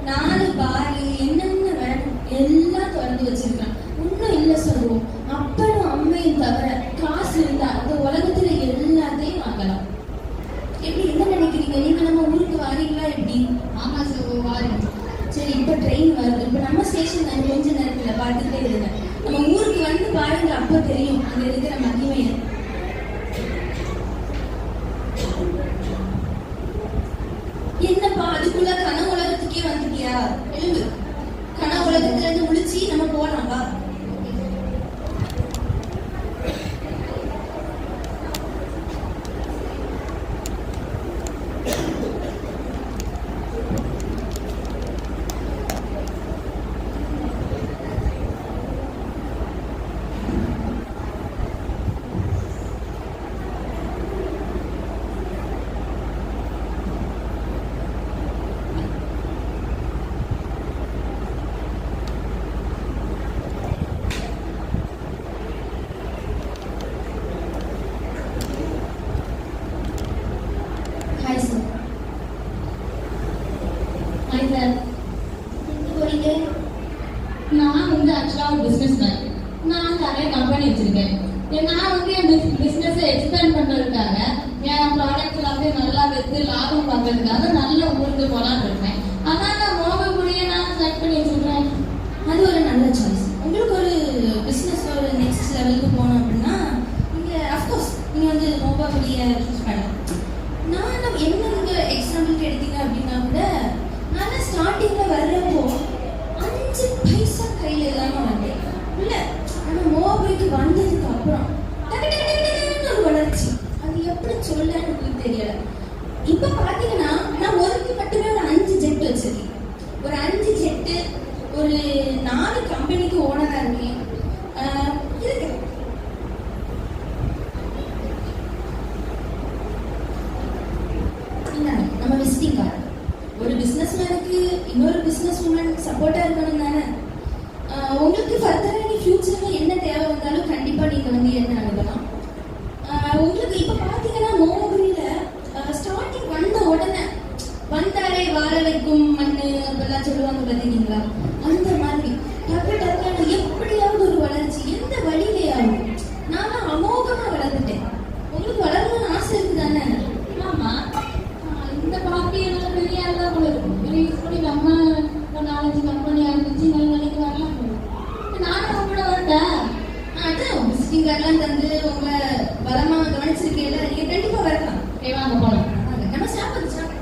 4 பாரு, என்னென்ன வேணும் எல்லாம் திறந்து வச்சிருக்கான். ஒன்னும் இல்ல சொல்லுவோம். அப்பனும் அம்மையும் தவிர காசு இருந்தா அந்த உலகத்துல எல்லாத்தையும் வாங்கலாம். எப்படி, என்ன நினைக்கிறீங்க? நீங்க நம்ம ஊருக்கு வாரீங்களா எப்படி? ஆமா சகோ, வாருங்க. சரி, இப்ப ட்ரெயின் வருது. இப்ப நம்ம ஸ்டேஷன் தான். கொஞ்ச நேரத்துல பார்த்துட்டே இருங்க. நம்ம ஊருக்கு வந்து பாருங்க, அப்ப தெரியும் அங்க இருக்கிற மகிமையை. என்னப்பா அதுக்குள்ள கன உலகத்துக்கே வந்துட்டியா? எழுந்து, கன உலகத்துல இருந்து முழிச்சு நம்ம போலாம் வா. Hi sir. Hi sir. எங்க போறீங்க? நான் வந்து ஆக்சுவலா ஒரு பிசினஸ் மேன். நான் நிறைய கம்பெனி வச்சிருக்கேன். நான் வந்து என் பிசினஸை எக்ஸ்பேண்ட் பண்றதுக்காக என் ப்ராடக்ட் எல்லாமே நல்லா வித்து லாபம் பார்க்கறதுக்காக நல்ல ஊருக்கு போலான்னு இருக்கேன். அதான் நான் மோகபுரியை நான் செலக்ட் பண்ணி வச்சிருக்கேன். அது ஒரு நல்ல சாய்ஸ். உங்களுக்கு ஒரு பிஸ்னஸ் ஒரு நெக்ஸ்ட் லெவலுக்கு போகணும் அப்படின்னா நீங்கள் அஃப்கோர்ஸ் நீங்கள் வந்து மோபாவளியை சூஸ் பண்ணலாம். நான் என்ன நீங்கள் எக்ஸாம்பிளுக்கு எடுத்தீங்க அப்படின்னா கூட நான் ஸ்டார்டிங்கில் வர்றப்போ 5 பைசா கையில் இல்லாமல் வந்தேன் இல்லை. ஆனால் மோபாவளிக்கு வந்ததுக்கு அப்புறம் ஒரு வளர்ச்சி. அது எப்படி சொல்லன்னு உங்களுக்கு தெரியலை. இப்போ பார்த்தீங்கன்னா நான் ஒருக்கு மட்டுமே ஒரு 5 ஜெட் வச்சிருக்கேன். ஒரு 5 ஜெட்டு, ஒரு 4 கம்பெனிக்கு ஓனராக இருக்கேன். இருக்கு. நம்ம விசிட்டிங் கார்டு. ஒரு பிஸ்னஸ் மேனுக்கு இன்னொரு பிஸ்னஸ் உமன் சப்போர்ட்டாக இருக்கணும் தானே. உங்களுக்கு ஃபர்தராக நீ ஃபியூச்சரில் என்ன தேவை வந்தாலும் கண்டிப்பாக நீங்கள் வந்து என்ன அனுப்பலாம். உங்களுக்கு இப்போ பார்த்தீங்கன்னா மோகபுரியில் ஸ்டார்டிங் வந்த உடனே வந்தாலே வாழ வைக்கும் மண்ணு அப்படிலாம் சொல்லுவாங்க பார்த்தீங்களா? அந்த மாதிரி டக்கு டக்குன்னு எப்படியாவது ஒரு வளர்ச்சி எந்த வழியிலேயாவது நான் அமோகமா வளர்ந்துட்டேன். உங்களுக்கு வளரணும்னு ஆசை இருக்கு தானே? ஆமா, இந்த பார்ட்டி எல்லாம் பெரிய தான் போல இருக்கும். இப்படி நம்ம ஒரு 4-5 கம்பெனி ஆரம்பிச்சு நல்ல நிலைக்கு வரலாம் போல. நானும் கூட வந்தேன். ஃபீட்பேக்லாம் தந்து உங்களை பலமா கவனிச்சிருக்கீங்களா? நீங்க கண்டிப்பா வரலாம். வாங்க போலாம். வாங்க, நம்ம சாப்பிடுறோம்.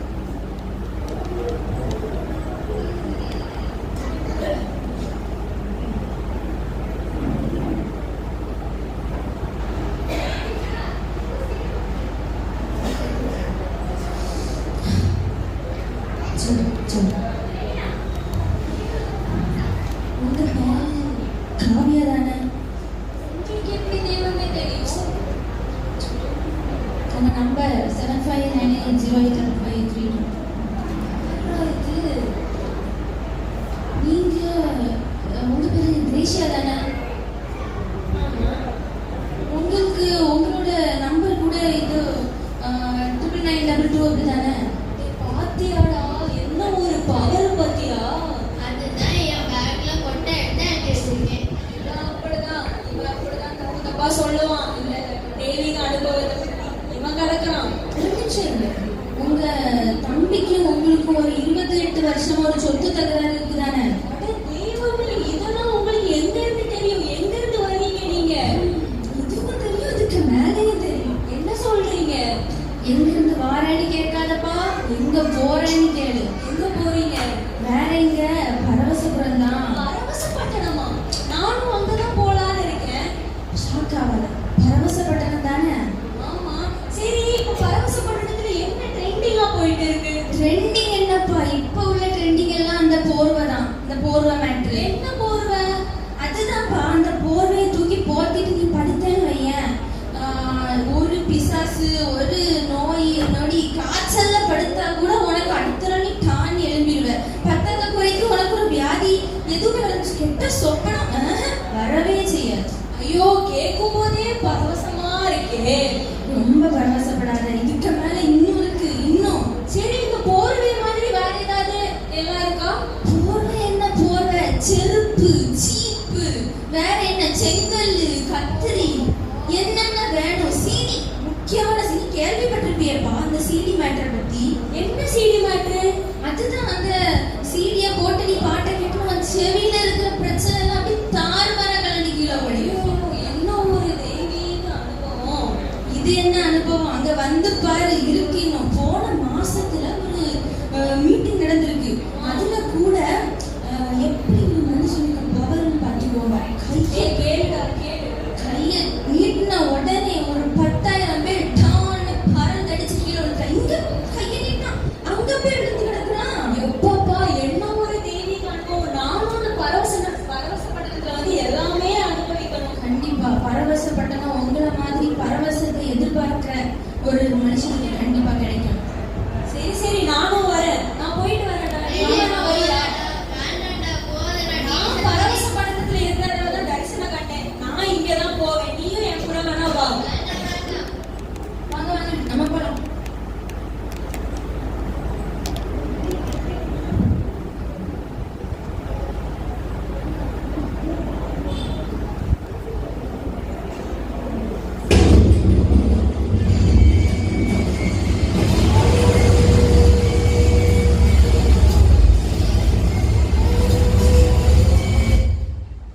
உங்க பேரு காவியா தானே? உங்களுக்கு எப்படி தெய்வமே தெரியும்? உங்க நம்பர் 7598087532. நீங்க உங்க பேரு கிரேஷியா தானே? உங்களுக்கு உங்களோட நம்பர் கூட இது 9992 அப்படி தானே? பாத்தியாடா, என்ன ஒரு பவர் பாத்தியா? அதுதான் என் பேக்ல கொட்டை எடுத்து அங்கே வச்சிருக்கேன். இவன் அப்படிதான் தப்பு தப்பா சொல்லுவான். இல்ல தெய்வீக அனுபவத்தை பத்தி இவன் கிடக்குறான். ஒரு நிமிஷம் இருங்க. உங்க தம்பிக்கு உங்களுக்கு ஒரு 28 வருஷமா ஒரு சொத்து தகராறு இருக்குதானே? அட தெய்வமே, இதெல்லாம் உங்களுக்கு எங்க இருந்து தெரியும்? எங்க இருந்து வரீங்க நீங்க? இதுவும் தெரியும், இதுக்கு மேலேயும் தெரியும். என்ன சொல்றீங்க? எங்க இருந்து வாரேன்னு கேட்காதப்பா, எங்க போறேன்னு கேளு. எங்க போறீங்க? வேற எங்க? பரவசபுரம் தான். பரவசப்பட்டணமா? நானும் அங்கதான் போலான்னு இருக்கேன். ஷாக் ஆகாத. பரவசப்பட்டணம் தானே? ஆமா. சரி, இப்ப பரவசப்பட்டணத்துல என்ன ட்ரெண்டிங்கா போயிட்டு இருக்கு? ட்ரெண்டிங் என்னப்பா? இப்ப உள்ள ட்ரெண்டிங் எல்லாம் அந்த போர்வை தான். இந்த போர்வை மேட்ரு. என்ன போர்வை? அதுதான்ப்பா, அந்த போர்வையை தூக்கி போத்திட்டு நீ படுத்தேன்னு வையேன், ஒரு பிசாசு, ஒரு நோய் நொடி, காய்ச்சல்ல படுத்தா கூட உனக்கு அடுத்த நீ டான் எழும்பிடுவ. பத்தாத குறைக்கு உனக்கு ஒரு வியாதி எதுவுமே வந்து கெட்ட சொப்பனம் வரவே செய்யாது. ஐயோ, கேட்கும் போதே பரவசமா இருக்கே. ரொம்ப பரவசப்படாத. இதுக்கு மேல இன்னும் இருக்கு, இன்னும். சரி, இந்த போர்வை மாதிரி வேற ஏதாவது எல்லாம் இருக்கா? போர்வை என்ன போர்வை? செருப்பு, சீப்பு, வேற என்ன, செங்கல், கத்திரி, என்னென்ன வேணும்? சீடி, முக்கியமான சீடி. கேள்விப்பட்டிருப்பியப்பா அந்த சீடி மேட்டரை பத்தி? என்ன சீடி மேட்ரு? அதுதான், அந்த சீடிய போட்டு நீ பாட்டை கேட்கணும், செவியில இருக்கிற பிரச்சனை எல்லாம் அப்படி தாறுமாற கலந்து கீழே ஓடியும். என்ன ஒரு தெய்வீக அனுபவம். இது என்ன அனுபவம்? அங்க வந்து பாரு, இருக்கு. இன்னும் போன மாசத்துல ஒரு மீட்டிங் நடந்திருக்கு. அதுல கூட எப்படி மனுஷனுக்கு பவர்னு பார்த்துக்கோங்க. கேளுடா, கேளு. கைய நீட்டின உடனே ஒரு 10,000 பேர் டான்னு பறந்தடிச்சு கீழே விழுந்தா. இங்க கைய நீட்டினா அங்க போய் விழுந்து கிடக்குறான். எப்பப்பா, என்ன ஒரு தெய்வீக அனுபவம். நானும் அந்த பரவசப்பட்டணத்துல வந்து எல்லாமே அனுபவிக்கணும். கண்டிப்பா பரவசப்பட்டனா உங்களை மாதிரி பரவசத்தை எதிர்பார்க்கிற ஒரு மனுஷனுக்கு கண்டிப்பா கிடைக்கும். சரி சரி, நானும் வரேன். நான் போயிட்டு வரேன்டா. நீ வேணா வரியா? வேண்டாம்டா, போதுடா. நான் பரவசப்பட்டணத்துல இருக்கிறதால தான் தரிசனம் கண்டேன். நான் இங்கதான் போவேன். நீயும் என் கூட வேணா வா. வாங்க வாங்க, நம்ம போலாம்.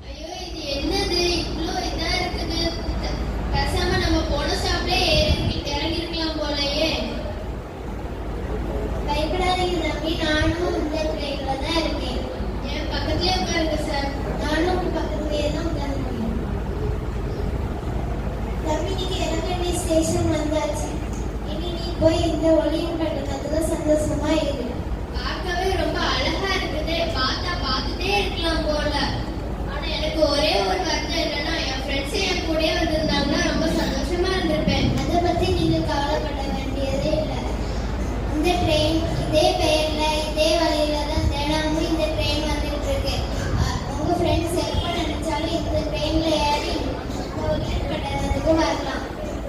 ஐயோ, இது என்னது இவ்ளோ இதா இருக்குது? பேசாம நம்ம போன ஸ்டாப்ல இறங்கிருக்கலாம் போலயே. பயப்படாதீங்க தம்பி, நானும் இந்த ட்ரெயின்ல தான் இருக்கேன். என் பக்கத்துலயே உட்காருங்க சார். நானும் உங்க பக்கத்துலயே தான் உட்கார்ந்துருக்கேன். தம்பி, நீங்க இறங்க வேண்டிய ஸ்டேஷன் வந்தாச்சு. இனி நீ போய் இந்த ஒளியும் பட்டணத்துல சந்தோஷமா இரு. பார்க்கவே ரொம்ப அழகா இருக்குது. பார்த்துட்டே இருக்கலாம் போல. ஆனா எனக்கு ஒரே ஒரு வருத்தம் என்னன்னா, என் ஃப்ரெண்ட்ஸ் என் கூடயே வந்திருந்தாங்கன்னா ரொம்ப சந்தோஷமா இருந்திருப்பேன். அதை பத்தி நீங்க கவலைப்பட வேண்டியதே இல்லை. இந்த ட்ரெயின் இதே பெயர்ல இதே வழியில தான் தினமும் இந்த ட்ரெயின் வந்துட்டு இருக்கு. உங்க ஃப்ரெண்ட்ஸ் எப்ப நினைச்சாலும் இந்த ட்ரெயின்ல ஏறி கட்டணத்துக்கு வரலாம்.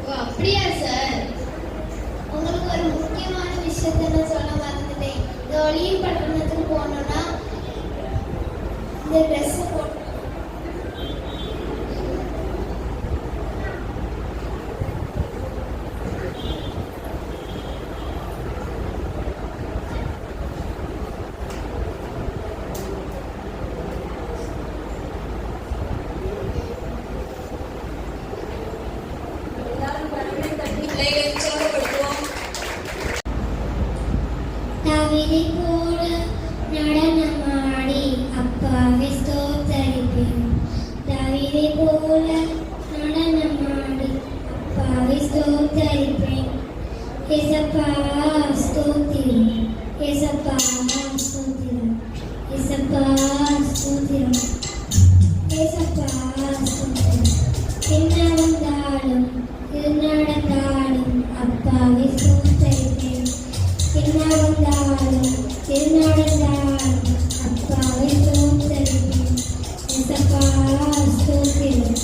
ஓ, அப்படியா சார்? உங்களுக்கு ஒரு முக்கியமான விஷயத்த நான் சொல்ல மறந்துட்டேன். இந்த ஒளியின் பட்டணத்துக்கு போனோம்னா இந்த ட்ரெஸ் போட்டு ஏசப்பா ஸ்தோத்திரம், ஏசப்பா ஸ்தோத்திரம், ஏசப்பா ஸ்தோத்திரம், ஏசப்பா ஸ்தோத்திரம். என்ன வந்தாலும் எது நடந்தாலும் அப்பாவை ஸ்தோத்திரிப்பேன். என்ன வந்தாலும் எது நடந்தாலும் அப்பாவை ஸ்தோத்திரிப்பேன். ஏசப்பா ஸ்தோத்திரம்,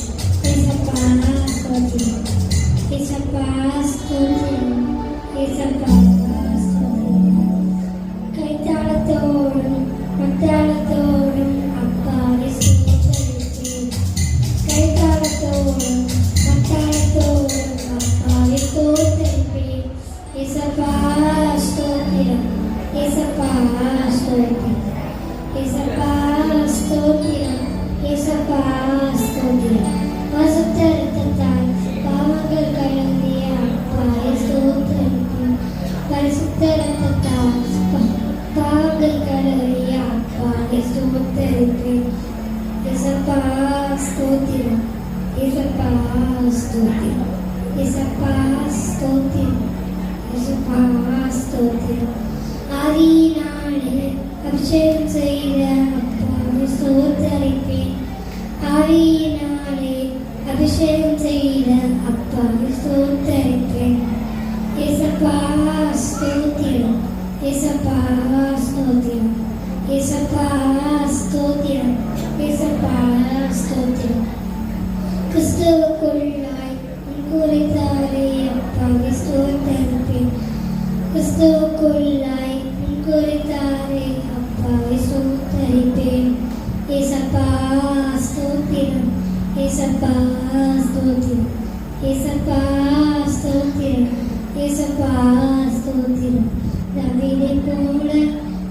ஏசப்பா ஸ்தோத்திரம், ஏசப்பா ஸ்தோத்திரம், ஏசப்பா ஸ்தோத்திரம். கைத்தாளத்தோடும் மத்தாளத்தோடும் அப்பாவை ஸ்தோத்திரிப்பேன். கைத்தாளத்தோடும் மத்தாளத்தோடும் அப்பாவை ஸ்தோத்திரிப்பேன். ஏசப்பா ஸ்தோத்திரம், ஏசப்பா ஸ்தோத்திரம், ஏசப்பா ஸ்தோத்திரம், ஏசப்பா ஸ்தோத்திரம். பரிசுத்த இரத்தத்தால் பாவங்கள் கழுவிய அப்பாவை ஸ்தோத்திரிப்பேன். பரிசுத்த இரத்தத்தால் பாவங்கள் கழுவிய அப்பாவை ஸ்தோத்திரிப்பேன். ஏசப்பா ஸ்தோத்திரம், ஏசப்பா ஸ்தோத்திரம், ஏசப்பா ஸ்தோத்திரம், ஏசப்பா ஸ்தோத்திரம். ஆவியினாலே அபிஷேகம் செய்த அப்பாவை ஸ்தோத்திரிப்பேன். ஆவியினாலே அபிஷேகம் செய்த அப்பாவை ஸ்தோத்திரிப்பேன். ஏசப்பா ஸ்தோத்திரம், ஏசப்பா ஸ்தோத்திரம், ஏசப்பா ஸ்தோத்திரம், ஏசப்பா ஸ்தோத்திரம். கிறிஸ்துவுக்குள்ளாய் குறித்தாரே அப்பாவை ஸ்தோத்திரிப்பேன். கிறிஸ்துவுக்குள்ளாய் குறித்தாரே அப்பாவை ஸ்தோத்திரிப்பேன். ஏசப்பா ஸ்தோத்திரம், ஏசப்பா ஸ்தோத்திரம், ஏசப்பா ஸ்தோத்திரம், ஏசப்பா ஸ்தோத்திரம். தாவீதை போல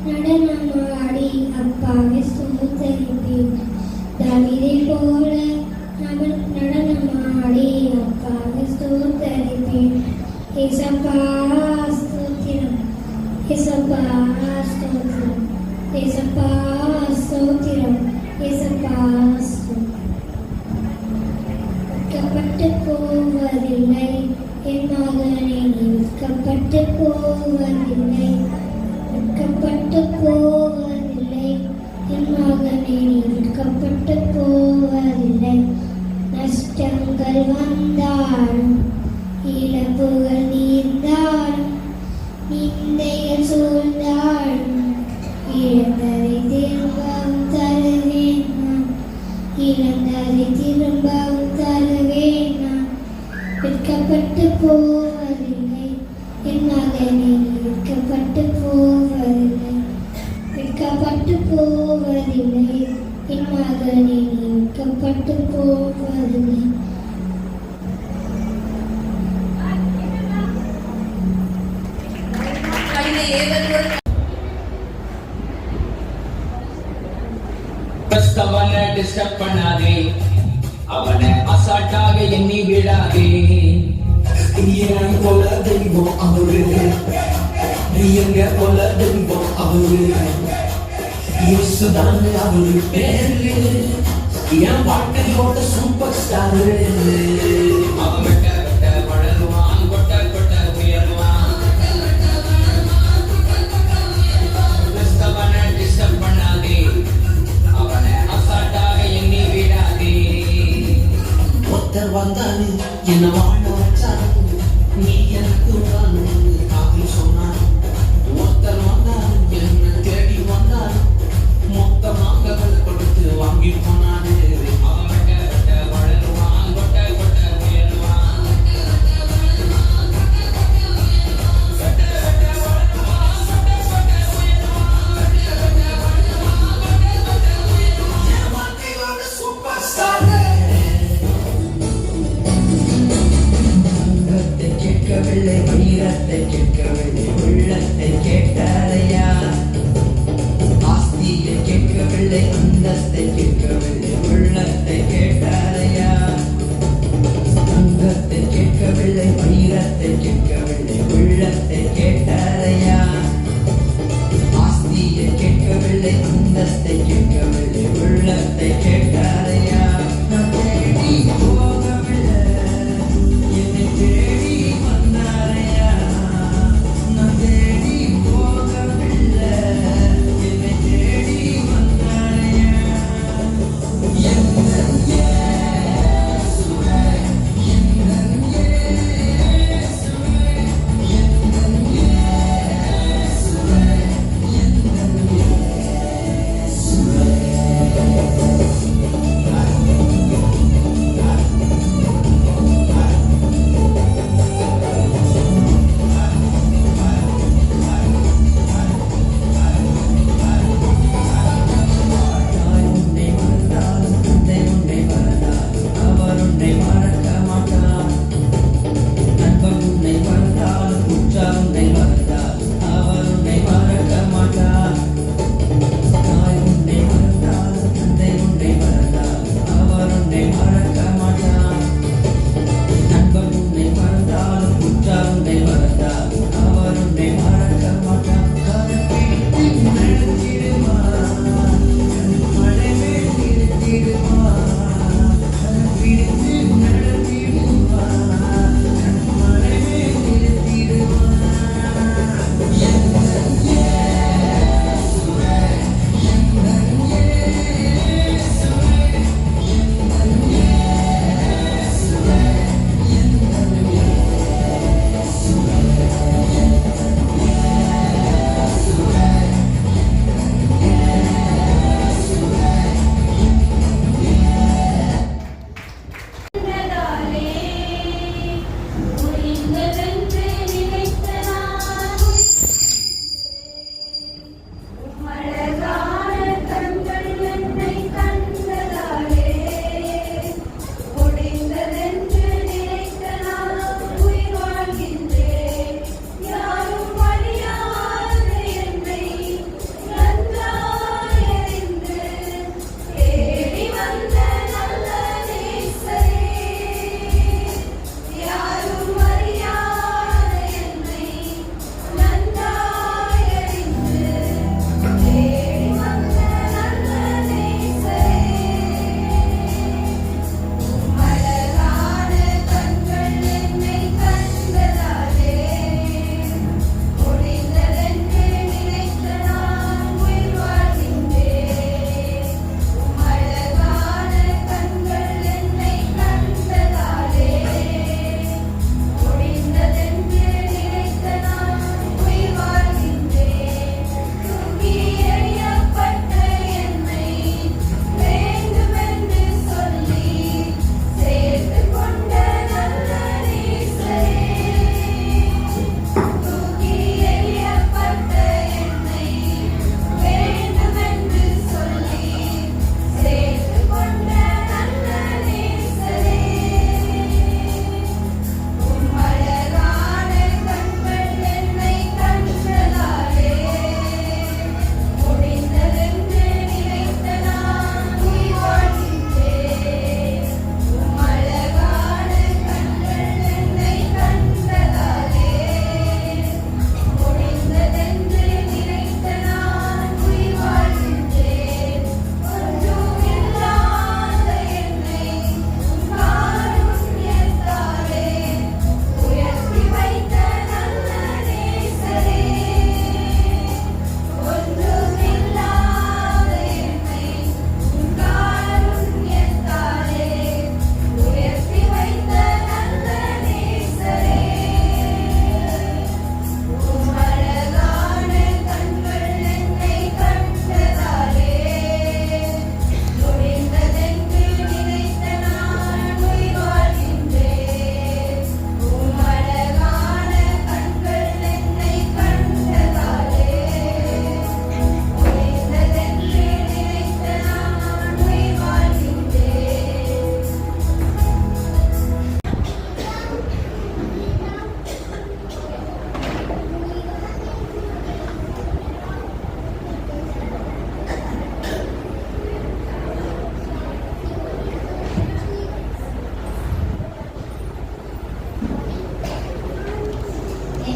நடனமாடி அப்பாவை ஸ்தோத்திரிப்பேன். தாவீதை போல நடனமாடி அப்பாவை ஸ்தோத்திரிப்பேன். ஏசப்பா ஸ்தோத்திரம், ஏசப்பா ஸ்தோத்திரம், ஏசப்பா ஸ்தோத்திரம், ஏசப்பா ஸ்தோத்திரம். விற்கப்பட்டு போவதில்லை என் மகனே, நீ விற்கப்பட்டு போவதில்லை. விற்கப்பட்டு போவதில்லை என் மகனே, நீ விற்கப்பட்டு போவதில்லை. நஷ்டங்கள் வந்தாலும் இழப்புகள் நீர்ந்தாலும் நிந்தைகள் சூழ்ந்தாலும் இழந்ததை திரும்பவும் தருவேன் நான். இழந்ததை திரும்பவும் தருவேன் நான். விற்கப்பட்டு போவதில்லை என் மகனே, விற்கப்பட்டு போவதில்லை. விற்கப்பட்டு போவதில்லை என் மகனே, விற்கப்பட்டு போவதில்லை. அவனை டிஸ்டர்ப் பண்ணாதே, அவனை அசால்ட்டாக எண்ணி விடாதே. என் போல தெய்வம் அவரு, நீ எங்க போல தெய்வம் அவரு. இயேசுதான் அவரு பேரு, என் வாழ்க்கையோட சூப்பர் ஸ்டாரு. அவன் வெட்ட வெட்ட வளருவான், கொட்ட கொட்ட உயர்வான். அவனை டிஸ்டர்ப் பண்ணாதே, அவனை அசால்ட்டாக எண்ணி விடாதே. ஒருத்தர் வந்தாரு என்ன வாழ வச்சாரு, நீ எனக்கு காப்பி சொன்னாரு. ஒருத்தர் வந்தாரு என்ன தேடி வந்தாரு, மொத்தமாக கொடுத்து வாங்கி போனாரு. அவன் வெட்ட வெட்ட வளருவான், கொட்ட கொட்ட உயர்வான். என் வாழ்க்கையோட சூப்பர் ஸ்டாரு. கேட்கவில்லை, வீரத்தை கேட்கவில்லை,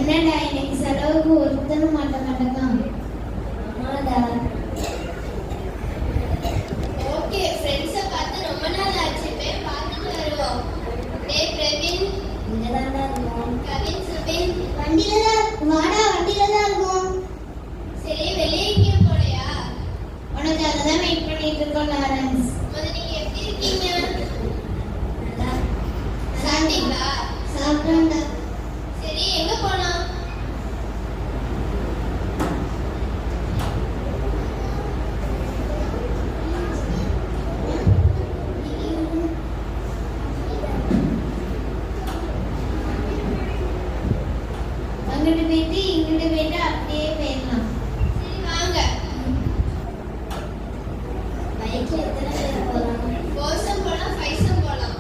என்னடா இன்னைக்கு செலவுக்கு ஒருத்தனும் மாட்ட மாட்டேங்கான். ஆமாடா. ஓகே, ஃப்ரெண்ட்ஸை பார்த்து ரொம்ப நாள் ஆச்சு, போய் பார்த்துட்டு வருவோம். டேய் பிரவீன், இங்கதான்டா இருக்கோம். கவின், சுபின், வண்டியில தான் வாடா, வண்டியில தான் இருக்கோம். சரி வெளியே எங்கேயும் போலையா? உனக்காக தான் வெயிட் பண்ணிட்டு இருக்கோம் லாரன்ஸ். முதல்ல நீங்க எப்படி இருக்கீங்க? சாப்பிட்டீங்களா? சாப்பிட்டோம்டா. சரி எங்க போலாம்? அங்கிட்டு போயிட்டு இங்கிட்டு போயிட்டு அப்படியே போயிடலாம். சரி வாங்க. பைக்ல எத்தனை பேர் போகலாம்? 4 போலாம், 5 போலாம்.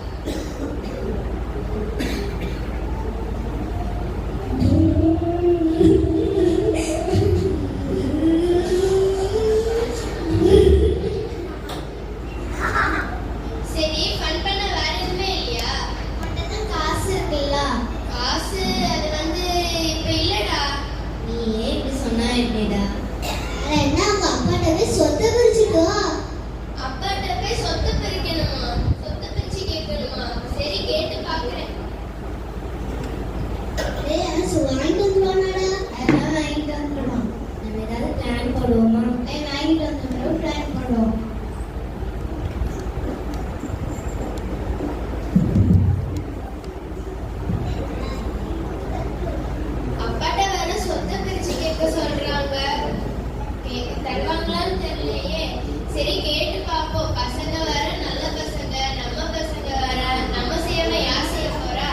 சரி ஃபன் பண்ண வேற எதுவுமே இல்லையா? மட்டும்தான் காசு இருக்குல்ல. காசு அது வந்து இப்ப இல்லடா. நீ ஏன் இப்படி சொன்னா எப்படிடா? அட என்ன உங்க அப்பாட்ட போய் சொத்தை பிரிச்சுக்கோ. அப்பாட்ட போய் சொத்து பிரிக்கணுமா? சொத்து பிரிச்சு கேட்கணுமா? சரி கேட்டு பாக்குறேன். டேய் அரசு வாங்கிட்டு வந்துருவானாடா? அதெல்லாம் வாங்கிட்டு வந்துடுவான். நம்ம ஏதாவது பிளான் போடுவோமா? வாங்கிட்டு வந்துடுறோம், பிளான் போடுவோம். அப்பாட்ட வேற சொத்து பிரிச்சு கேட்க சொல்றாங்க. கேட்க தருவாங்களான்னு தெரியலையே. சரி கேட்டு பாப்போம். பசங்க வேற நல்ல பசங்க, நம்ம பசங்க வேற. நம்ம செய்யாம யார் செய்ய போறா?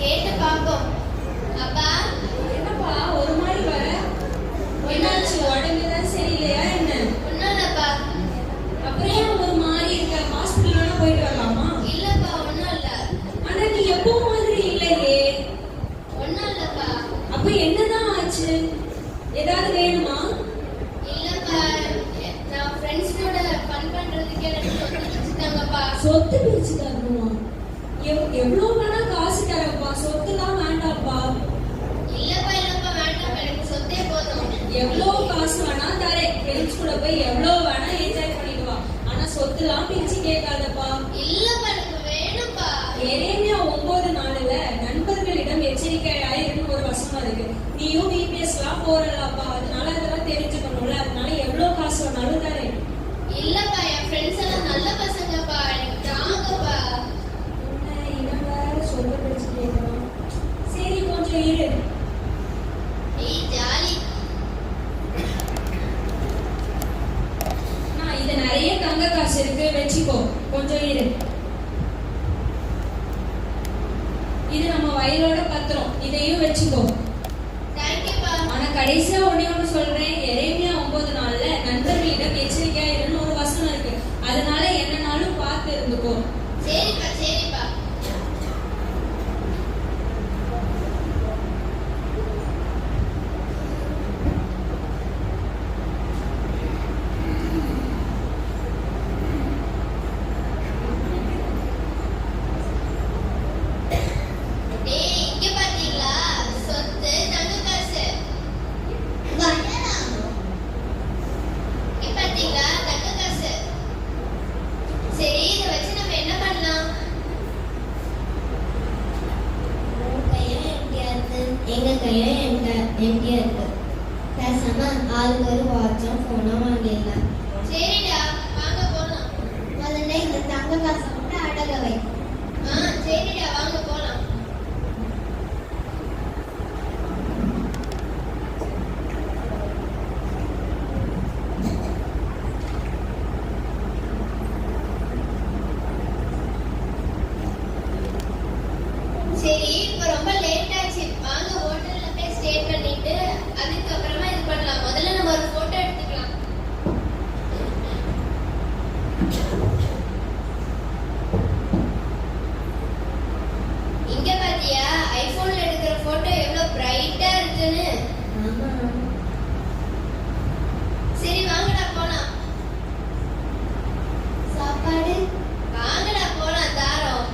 கேட்டு பாப்போம். அப்பா என்னப்பா ஒரு மாதிரி வர? என்னாச்சு? உடம்புதான் சரியில்லையா என்ன? ஒண்ணும்லப்பா. அப்புறம் ஏன் ஒரு மாதிரி இருக்க? ஹாஸ்பிட்டல் போயிட்டு வரலாமா? இல்லப்பா ஒண்ணும் இல்ல. ஆனா நீ எப்போ மாதிரி இல்லையே. ஒண்ணும் இல்லப்பா. அப்ப என்னதான் ஆச்சு? ஏதாவது வேணுமா? இல்லப்பா நான் ஃப்ரெண்ட்ஸ் கூட ஃபன் பண்றதுக்கு எனக்கு சொத்து பிரிச்சுட்டாங்கப்பா. சொத்து பிரிச்சு தரணுமா? எவ்வளவு வேணா காசு தரப்பா, சொத்துலாம் வேண்டாப்பா. இல்லப்பா வேண்டாம், எனக்கு சொத்தே போதும். எவ்வளவு காசு வேணா தரேன். ஃப்ரெண்ட்ஸ் கூட போய் எவ்வளவு வேணா என்ஜாய் பண்ணிட்டு வா. ஆனா சொத்துலாம் பிரிச்சு கேட்காதப்பா. இல்லப்பா எனக்கு வேணும்ப்பா. எரேமியா 9:4 நண்பர்களிடம் எச்சரிக்கையாயிருன்னு ஒரு வசனம் இருக்கு. நீயும் விபிஎஸ்லாம் போறலப்பா, அதனால அதெல்லாம் தெரிஞ்சுக்கணும்ல. அதனால எவ்வளவு காசு வேணாலும் தரேன். இல்லப்பா என் ஃப்ரெண்ட்ஸ் எல்லாம் நல்ல பசங்கப்பா, எனக்கு தாங்கப்பா. இவன் வேற சொல்ல பிரிச்சு கேட்கறான். சரி கொஞ்சம் இரு. ஏய் ஜாலி. இது நிறைய தங்க காசு இருக்கு, வச்சுக்கோ. கொஞ்சம் இரு. இது நம்ம வயலோட பத்திரம், இதையும் வச்சுக்கோ. தேங்க்யூப்பா. ஆனா கடைசியா ஒண்ணு சொல்றேன். எரேமியா 9:4 நண்பர்களிடம் எச்சரிக்கையா இருன்னு ஒரு வசனம் இருக்கு. அதனால என்னனாலும் பார்த்து இருந்துக்கோ. சரிப்பா சரிப்பா. டேய் இங்க பாத்தீங்களா? சொத்து தங்க காசு. வாடா. இங்க பாத்தீங்களா? தங்க காசு. சரி இத வச்சு நம்ம என்ன பண்ணலாம்? உன் கையில எம்டியா இருக்கு, எங்க கையில எம்டியா இருக்கு. பேசாம ஆளுக்கு ஒரு வாட்சும் போனும் வாங்கிடலாம். சரிடா வாங்க போலாம். முதல்ல இந்த தங்க காசை மட்டும் அடக வை. சரிடா வாங்க போலாம். சரி இப்ப ரொம்ப லேட் ஆச்சு. வாங்க ஹோட்டல்ல போய் ஸ்டே பண்ணிட்டு அதுக்கப்புறமா இது பண்ணலாம். முதல்ல நம்ம ஒரு போட்டோ எடுத்துக்கலாம். இங்க பாத்தியா ஐபோன்ல எடுக்கிற போட்டோ எவ்வளவு பிரைட்டா இருக்குன்னு. ஆமா. சரி வாங்கடா போலாம். சாப்பாடு வாங்கடா போலாம் தாரோம்.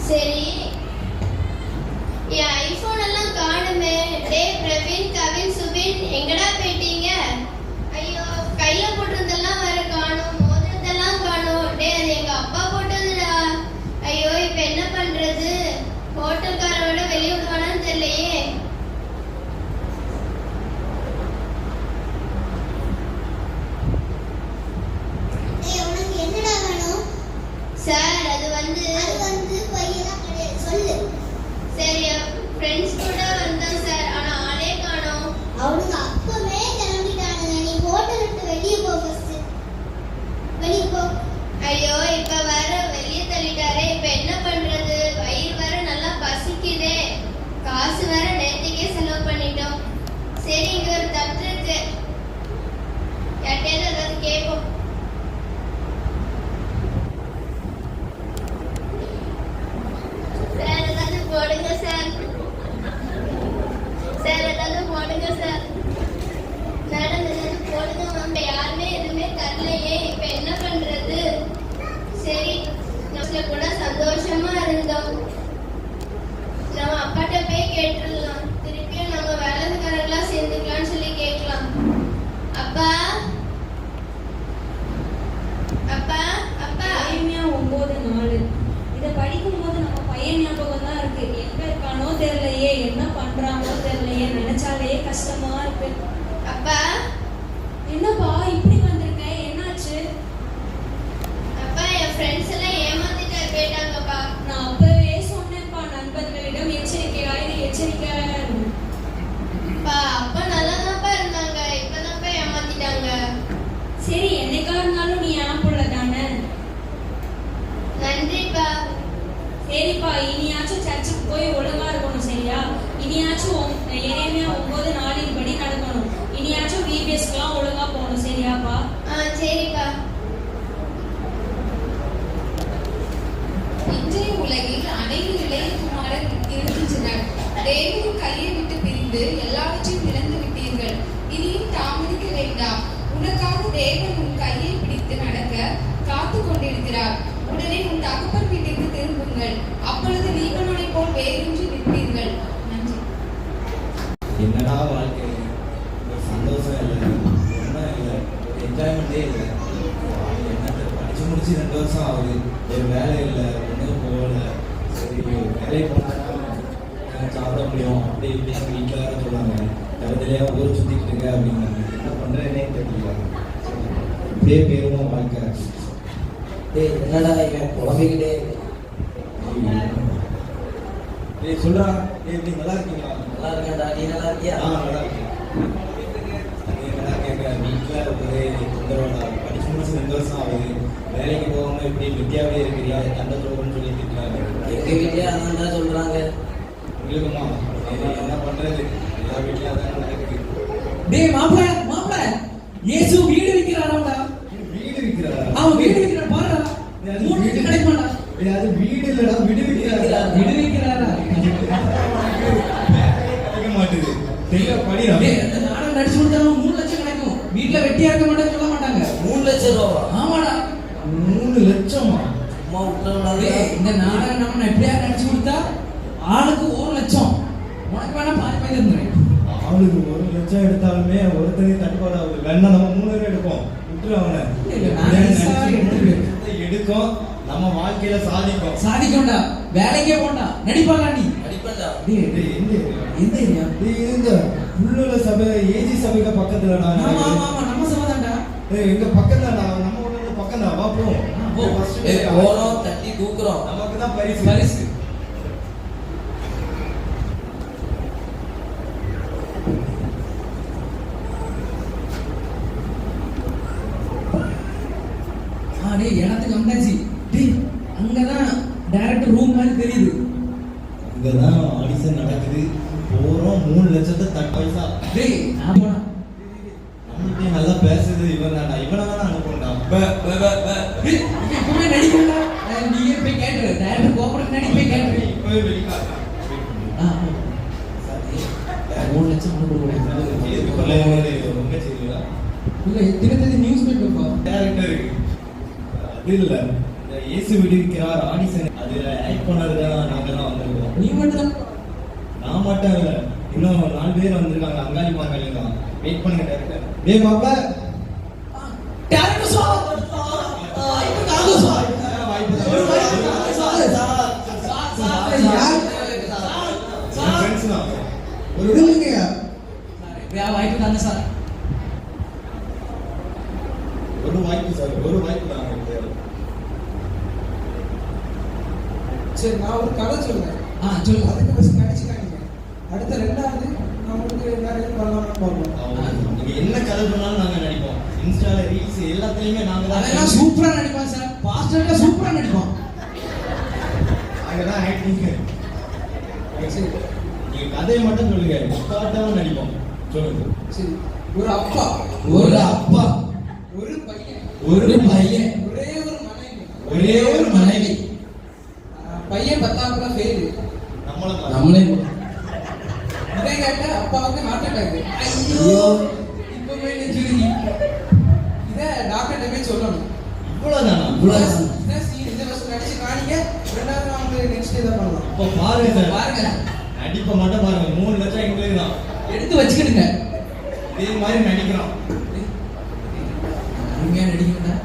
சரி, என் ஐபோன் எல்லாம் காணுமே. டே பிரவீன், கவின், சுபின் எங்கடா போயிட்டீங்க? ஐயோ, கையில போட்டிருந்தெல்லாம் வேற காணும், மோதிரத்தெல்லாம் காணும். டே அது எங்க அப்பா போட்டதுடா. ஐயோ, இப்ப என்ன பண்றது? ஹோட்டல்காரோட வெளியே விடுவானான்னு தெரியலையே. உனக்கு என்னடா வேணும்? சார், அது வந்து பையெல்லாம் கிடையாது, சொல்லு. சரி, ஃப்ரெண்ட்ஸ் கூட வந்தேன் சார், ஆனா ஆளே காணோம். அவனுங்க அப்பவே கிளம்பிட்டானுங்க. நீ ஹோட்டல் விட்டு வெளியே போ, ஃபர்ஸ்ட் வெளியே போ. ஐயோ, இப்ப வேற வெளியே தள்ளிட்டாரே. இப்ப என்ன பண்றது? வயிறு வேற நல்லா பசிக்குதே. காசு வேற நேற்றுக்கே செலவு பண்ணிட்டோம். சரி, இங்க ஒரு தட்டு இருக்கு, யார்கிட்டயாவது ஏதாவது கேட்போம். சார், ஏதாவது போடுங்க சார். சார், ஏதாவது போடுங்க சார். மேடம், ஏதாவது போடுங்க மேம். யாருமே எதுவுமே தரலையே. இப்ப என்ன பண்றது? சரி, நம்மள கூட சந்தோஷமா இருந்தோம். நம்ம அப்பாட்ட போய் கேட்டுடலாம். திருப்பியும் நம்ம வேலைக்காரங்களா சேர்ந்துக்கலாம்னு சொல்லி கேட்கலாம். அப்பா, அப்பா, அப்பா. 9:04. இதை படிக்கும் போது நம்ம பையன் ஞாபகம் தான் இருக்கு. எங்க இருக்கானோ தெரியலையே, என்ன பண்றானோ தெரியலையே, நினைச்சாலே கஷ்டமா இருக்கு. அப்பா, என்னப்பா இப்படி வந்திருக்க? என்னாச்சு? அப்பா, என் ஃப்ரெண்ட்ஸ் எல்லாம் ஏமாத்திட்டு போயிட்டாங்கப்பா. நான் அப்பவே சொன்னேன்ப்பா, நண்பர்களிடம் எச்சரிக்கையாயிரு, எச்சரிக்கையாயிரு. அப்பா, அப்பா நல்லாதான்ப்பா இருந்தாங்க, இப்பதான்ப்பா ஏமாத்திட்டாங்க. சரி, என்னைக்கா இருந்தாலும் நீ என் புள்ள தானே. நன்றிப்பா. சரிப்பா, இனியாச்சும் சர்ச்சுக்கு போய் ஒழுங்கா இருக்கணும், சரியா? இனியாச்சும் எரேமியா 9:4 படி நடக்கணும். இனியாச்சும் VBSக்குலாம் ஒழுங்கா போகணும், சரியாப்பா? சரிப்பா. இன்றைய உலகில் அனைத்து இளையகுமாரர் இருக்கின்றனர். தேவனின் கையை விட்டு பிரிந்து எல்லாவற்றையும் இழந்து விட்டீர்கள். இனியும் தாமதிக்க வேண்டாம். உனக்காக தேவன் உன் கையை பிடித்து நடக்க காத்து கொண்டிருக்கிறார். உடனே உன் தகப்பன் வீட்டிற்கு திரும்புங்கள். அப்பொழுது நீங்களோட போல் வேறொன்று நிற்பீர்கள். நன்றி. என்னடா வாழ்க்கை, ஒரு சந்தோஷம் இல்லை, ஒன்றும் இல்லை, ஒரு என்ஜாய்மெண்ட்டே இல்லை. என்னத்தை படிச்சு முடிச்சு 2 வருஷம் ஆகுது, ஒரு வேலை இல்லை, ஒன்றும் போகல. சரி, வேலை போனால் சாப்பிட முடியும், அப்படி இப்படின்னு வீட்டில் வேறு சொல்லுவாங்க. இடத்துலையா ஊர் சுற்றிக்கிட்டு இருக்க அப்படின்னாங்க. என்ன பண்ணுறேன்னே தெரியல. இப்படியே போயிருவோம் வாழ்க்கை. என்னடா இவன் குழம்பிக்கிட்டே சொல்றா, எப்படி நல்லா இருக்கீங்களா? நல்லா இருக்கேன்டா, நீ நல்லா இருக்கியா? நல்லா இருக்கேன். நல்லா கேட்க வீட்டில் ஒரே தொந்தரவுடா. படிச்சு முடிச்சு 2 வருஷம் ஆகுது, வேலைக்கு போகாம இப்படி வெட்டியாவே இருக்கிறியா, தண்டை சொல்றோம்னு சொல்லிட்டு இருக்காங்க. எங்க வீட்லயே அதான் தான் சொல்றாங்க. உங்களுக்குமா என்ன பண்றது, எல்லா வீட்லயும் அதான் நடக்குது. டேய் மாப்ள, மாப்ள, இயேசு வீடு விக்கிறாராம்டா. வீடு விக்கிறாரா? அவன் வீடு விக்கிறான் பாருடா. வீடு கிடைக்குமாடா? அது வீடு இல்லடா, விடு விக்கிறாரா? வீடு விக்கிறாரா? கிடைக்க மாட்டேது. தெரியல, படிடா. அந்த நாடகம் நடிச்சு கொடுத்தாலும் 3 லட்சம் கிடைக்கும். வீட்டுல வெட்டியா இருக்க மாட்டேன்னு சொல்ல மாட்டாங்க. 3 லட்சம் ரூபா? ஆமாடா. 3 லட்சமா? அம்மா விட்டுறாங்க. இந்த நாடகம் நம்ம எப்படியா நடிச்சு கொடுத்தா ஆளுக்கு 1 லட்சம். உனக்கு வேணா பாதி பாதி தந்துடுறேன். ஆளுக்கு 1 லட்சம் எடுத்தாலுமே ஒருத்தரையும் தட்டுப்பாடு ஆகுது. வேணா நம்ம 3 பேர் எடுப்போம். விட்டுரு அவனை. எடுக்கும், நம்ம வாழ்க்கையில சாதிக்கும். சாதிக்கும்டா, வேலைக்கே போண்டா, நடிப்பாடா. நீ நடிப்படா. எந்த ஏரியா? இந்த புல்லுல சபை, ஏஜி சபைக்கு பக்கத்துலடா. ஆமா ஆமா ஆமா, நம்ம சபை தான்டா. எங்க பக்கத்துலடா, நம்ம ஊர்ல பக்கம் தான். வா போவோம். போறோம், தட்டி தூக்குறோம். நமக்கு தான் பரிசு. பரிசு. டேய், இடத்துக்கு வந்தாச்சு. டேய், அங்கதான் டைரக்டர் ரூம் மாதிரி தெரியுது. இங்கதான் ஆடிஷன் நடக்குது. போறோம், 3 லட்சத்தை தட்டு பைசா. டேய், நான் போனா நம்மகிட்ட நல்லா பேசுறது இவன் தான்டா. இவனை வேணா அனுப்புண்டா. எப்பவுமே நடிக்கல. நீயே போய் கேட்டு டைரக்டர் கோபுரம் நடி போய் கேட்டு இப்பவே வெளிக்காட்டா. 3 லட்சம் கொடுக்குறேன். ரொம்ப சரிங்களா? இல்ல, தினத்தந்தி நியூஸ் பேப்பர்ப்பா. டேரக்டர் அது இல்ல, இந்த இயேசு விடுவிக்கிறார் ஆடிஷன், அதுல ஆக்ட் பண்ணது தான் நீ மட்டும் நான் மட்டும் இல்லை, இன்னும் 4 பேர் வந்திருக்காங்க. அங்காளி மாங்காளி தான். வெயிட் பண்ணுங்க டேரக்டர். டேய் மாப்ள, டேரக்டர் சார் வாய்ப்பு தாங்க சார். ஒரு வாய்ப்பு தாங்க சார். சார் யார் என் ஃப்ரெண்ட்ஸ் தான். ஒரு இல்லைங்க சார், வாய்ப்பு தாங்க சார். ஒரு வாய்ப்பு சார், ஒரு வாய்ப்பு தான். சரி, நான் ஒரு கதை சொல்றேன். சொல்லுங்க. அதுக்கு பஸ் நடிச்சுக்காதீங்க. அடுத்த 2வது நான் உங்களுக்கு வேற எதுவும் பண்ணலாம்னு பார்ப்போம். நீங்க என்ன கதை பண்ணாலும் நாங்க நடிப்போம். இன்ஸ்டால ரீல்ஸ் எல்லாத்துலயுமே நாங்க தான். அதெல்லாம் சூப்பரா நடிப்பான் சார். பாஸ்டர்ல சூப்பரா நடிப்பான். நாங்க தான் ஆக்டிங். சரி, நீங்க கதையை மட்டும் சொல்லுங்க, பாட்டாவும் நடிப்போம். சொல்லுங்க. சரி. ஒரு அப்பா, ஒரு அப்பா, ஒரு பையன், ஒரு பையன், ஒரே ஒரு மனைவி. பையன் 10ஆம் ஃபெயில். நம்மளே இதை கேட்ட அப்பாவுக்கு ஹார்ட் அட்டாக். ஐயோ இப்பவே நெஞ்சுரி. இதை டாக்டர்கிட்ட போய் சொல்லணும். இவ்வளவுதானா? இதான் scene. இந்த வருஷம் நடிச்சு காணிங்க. 2வது நான் உங்களுக்கு நெக்ஸ்ட் இதை பண்ணலாம். அப்போ பாருங்க சார், பாருங்க, நடிப்பை மட்டும் பாருங்க. 3 லட்சம் எங்களுக்கு தான். எடுத்து வச்சுக்கிடுங்க. இதே மாதிரி நடிக்கிறோம். உண்மையா நடிக்கணும்னா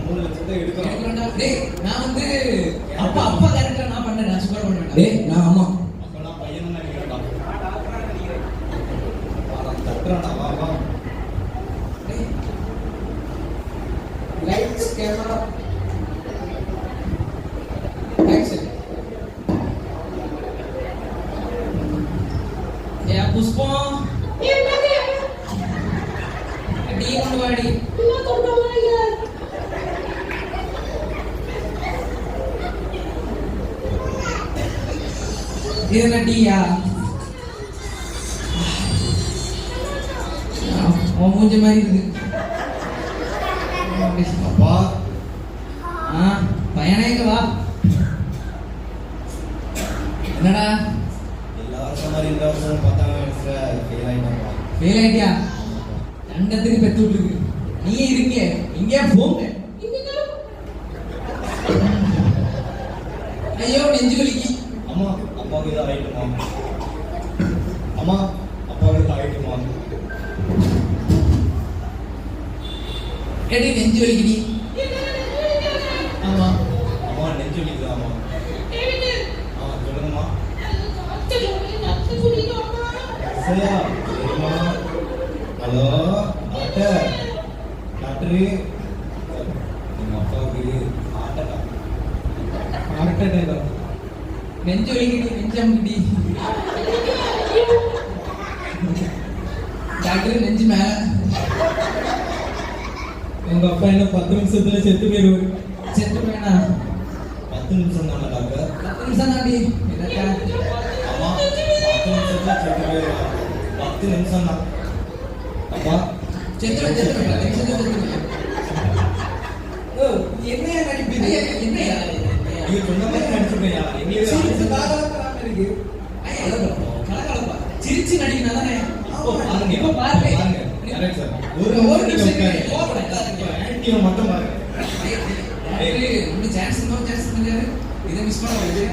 3 லட்சத்தை எடுக்கிறோம். டேய் நான் வந்து அப்பா கேரக்டர் நான் பண்ணேன். நான் சூப்பரா பண்ணேன். டேய் நான் ஆமா அப்ப நான் பையனும் நடிக்கிறேன்டா. தட்டுறான்டா, வா வா. Lights, camera, action. ஏ புஷ்பம் டீ கொண்டு வாடி. இது என்ன டீயா? மூஞ்ச மாதிரி இருக்கு. அப்பா, பையனே இங்க வா. என்னடா எல்லா வருஷம் மாதிரி இந்த வருஷம் 10ஆம் வயசுல ஃபெயில் ஆயிட்டாங்க. ஃபெயில் ஆயிட்டியா? தண்டத்துக்கு பெத்து விட்டுருக்கு. நீ இருங்க இங்கே போங்க. ஐயோ நெஞ்சு வலிக்கு. அம்மா, அப்பாவுக்கு இதை ஆயிட்டுமா? அம்மா, அப்பாவுக்கு இதை ஆயிட்டுமா? எடி நெஞ்சு வலிக்குடி. ஆமா அம்மா நெஞ்சு வலிக்குதாம்மா? சொல்லுங்கம்மா. சரியா? சரிம்மா. Hello doctor. டாக்டரு, எங்க அப்பாவுக்கு ஹார்ட் அட்டாக். நெஞ்சு வலிக்குடி. நெஞ்சமுடி. டாக்டர் நெஞ்சு மேல. உங்க அப்பா என்ன 10 நிமிஷத்துல செத்து போயிருவாரு. செத்து போயினா 10 நிமிஷம் தானே டாக்டர்? 10 நிமிஷம் தாண்டி. அம்மா 10 நிமிஷத்துல செத்து போயிருவா. 10 நிமிஷம் தான். அம்மா செத்து என்ன நடிப்பு? என்னையா நீங்க சொன்ன மாதிரி நடிச்சிருக்கேன். எங்களுக்கு இருக்கு. கலகலப்பா சிரிச்சு நடிக்கணும் தானே. பாருங்க, இப்ப பாருங்க. பாருங்க. Correct sir. ஒரு நிமிஷம் நிமிஷம் ஆக்டிவ் மட்டும் பாருங்க. இன்னும் சான்ஸ் இருக்காரு. இதை மிஸ் பண்ண முடியாது.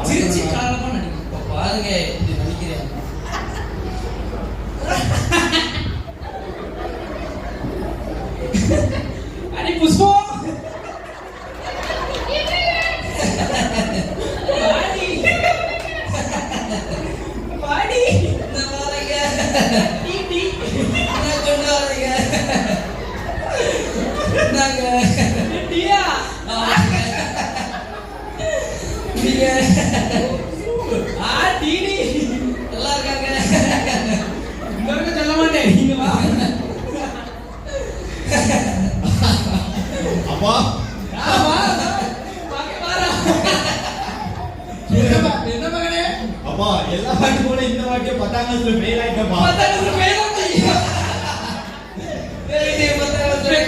சிரிச்சு கலகலப்பா நடிக்கணும். இப்ப பாருங்க இப்படி நடிக்கிறேன். அடி புஷ்பம் பாடி நான் வரங்க. டீ நான் கொண்டு வரங்க. நாங்க டீயா நீங்க டீடி நல்லா இருக்காங்க. இன்னொரு சொல்ல மாட்டேன். நீங்க வா. அப்பா என்ன மகனே? அப்பா எல்லா வாட்டி போல இந்த வாட்டியே 10ஆம் கிளாஸ்ல ஃபெயில் ஆயிட்டப்பா. 10ஆம் கிளாஸ்ல ஃபெயில் ஆயிட்டீங்க. டேய் 10ஆம் கிளாஸ்ல ஃபெயில்.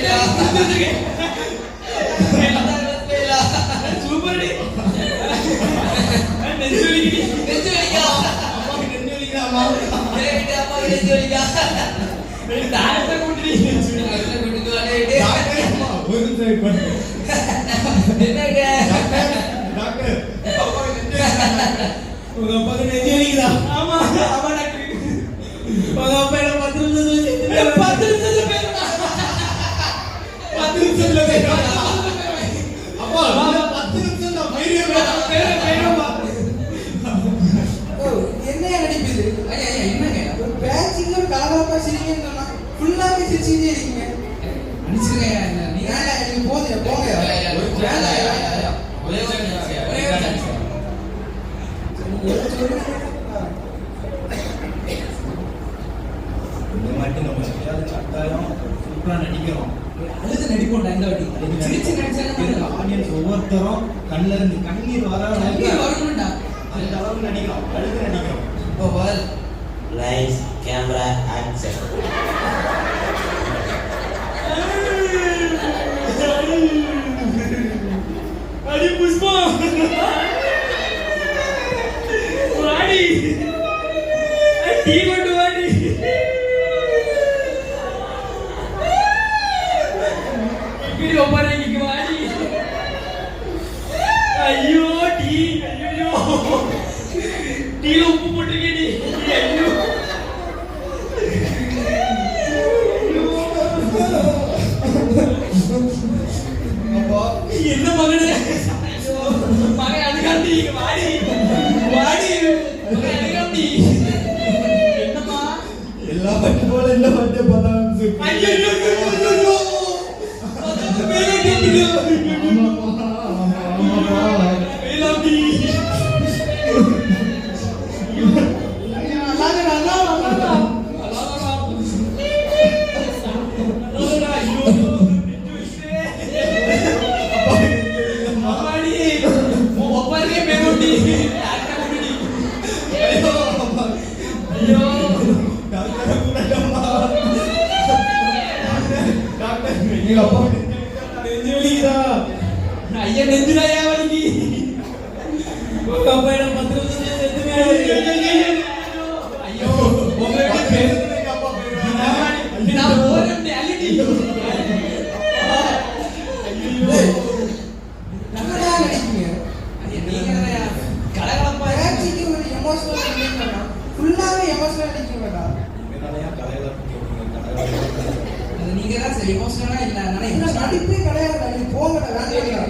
Super D. நெஞ்சு வலிக்குடி. நெஞ்சு வலிக்கா. அப்பாக்கு நெஞ்சு வலிக்குதாம்மா? டேய் அப்பாக்கு நெஞ்சு வலிக்கா. டாக்டர் கூட்டிட்டு டாக்டர் கூட்டிட்டு வா. டேய் டாக்டர் அம்மா ஒரு நிமிஷம் வெயிட் பண்ணுங்க. என்னங்க டாக்டர் உங்க அப்பாக்கு நெஞ்சு வலிக்குதா? ஆமா ஆமா டாக்டர். உங்க அப்பா என்ன 10 நிமிஷத்துல செத்துட்டாரு. 10 நிமிஷத்துல போயிருந்தா 10 நிமிஷத்துல போயிருவாங்க. அப்பா 10 நிமிஷம் தான் போயிருவேன். என்னையா நடிப்புது? ஐயா ஐயா என்னங்க ஒரு பேச்சிங்ல ஒரு கலகலப்பா சிரிங்கன்னு சொன்னா ஃபுல்லாவே சிரிச்சிட்டே இருக்கீங்க. அடிச்சிருக்கேன் நீங்க நீங்க போங்க போங்க. ஒரு ஒரே ஒரு இந்த மாதிரி நம்ம எப்படியாவது கட்டாயம் சூப்பரா நடிக்கிறோம். அழுது நடிப்போம்டா இந்த வாட்டி சிரிச்சு நடிச்சாங்க ஆடியன்ஸ் ஒவ்வொருத்தரும் கண்ணுல இருந்து கண்ணீர் வர வரணும்டா அந்த அளவுக்கு நடிக்கிறோம், அழுது நடிக்கிறோம். இப்போ பால் லைட்ஸ் கேமரா ஆக்ஷன். அடி புஷ்பா வாடி டீ கொண்டு வாடி. இப்படி ஒப்பறைக்கு வாடி. ஐயோ டீ, ஐயோ டீல உப்பு போட்டிருக்கேடி. ஐயோ என்ன மகனே? மகன் அதுக்காண்டி வாடி வாடி மகன் அதுக்காண்டி என்னம்மா எல்லா பட்டு போல எல்லா பட்டு பதாம் ஐயோ மேலே கேட்டுது. மேலாண்டி ஐயா நெஞ்சுடாயா வலிக்கு. உங்க அப்பா என்ன 10 நிமிஷத்துல செத்துமே. ஐயோ உங்க நான் போறேன் அள்ளிட்டி. என்னடா நடிக்கீங்க? நீங்க கலகலப்பா பேச்சிக்கு ஒரு எமோஷனல் நடிக்கீங்க. ஃபுல்லாவே எமோஷனல் நடிக்கீங்கடா. அது நீங்க தான் சரி எமோஷனலா இல்ல அதனால இந்த நடிப்பே கிடையாது. நீ போங்கடா வேண்டாம்.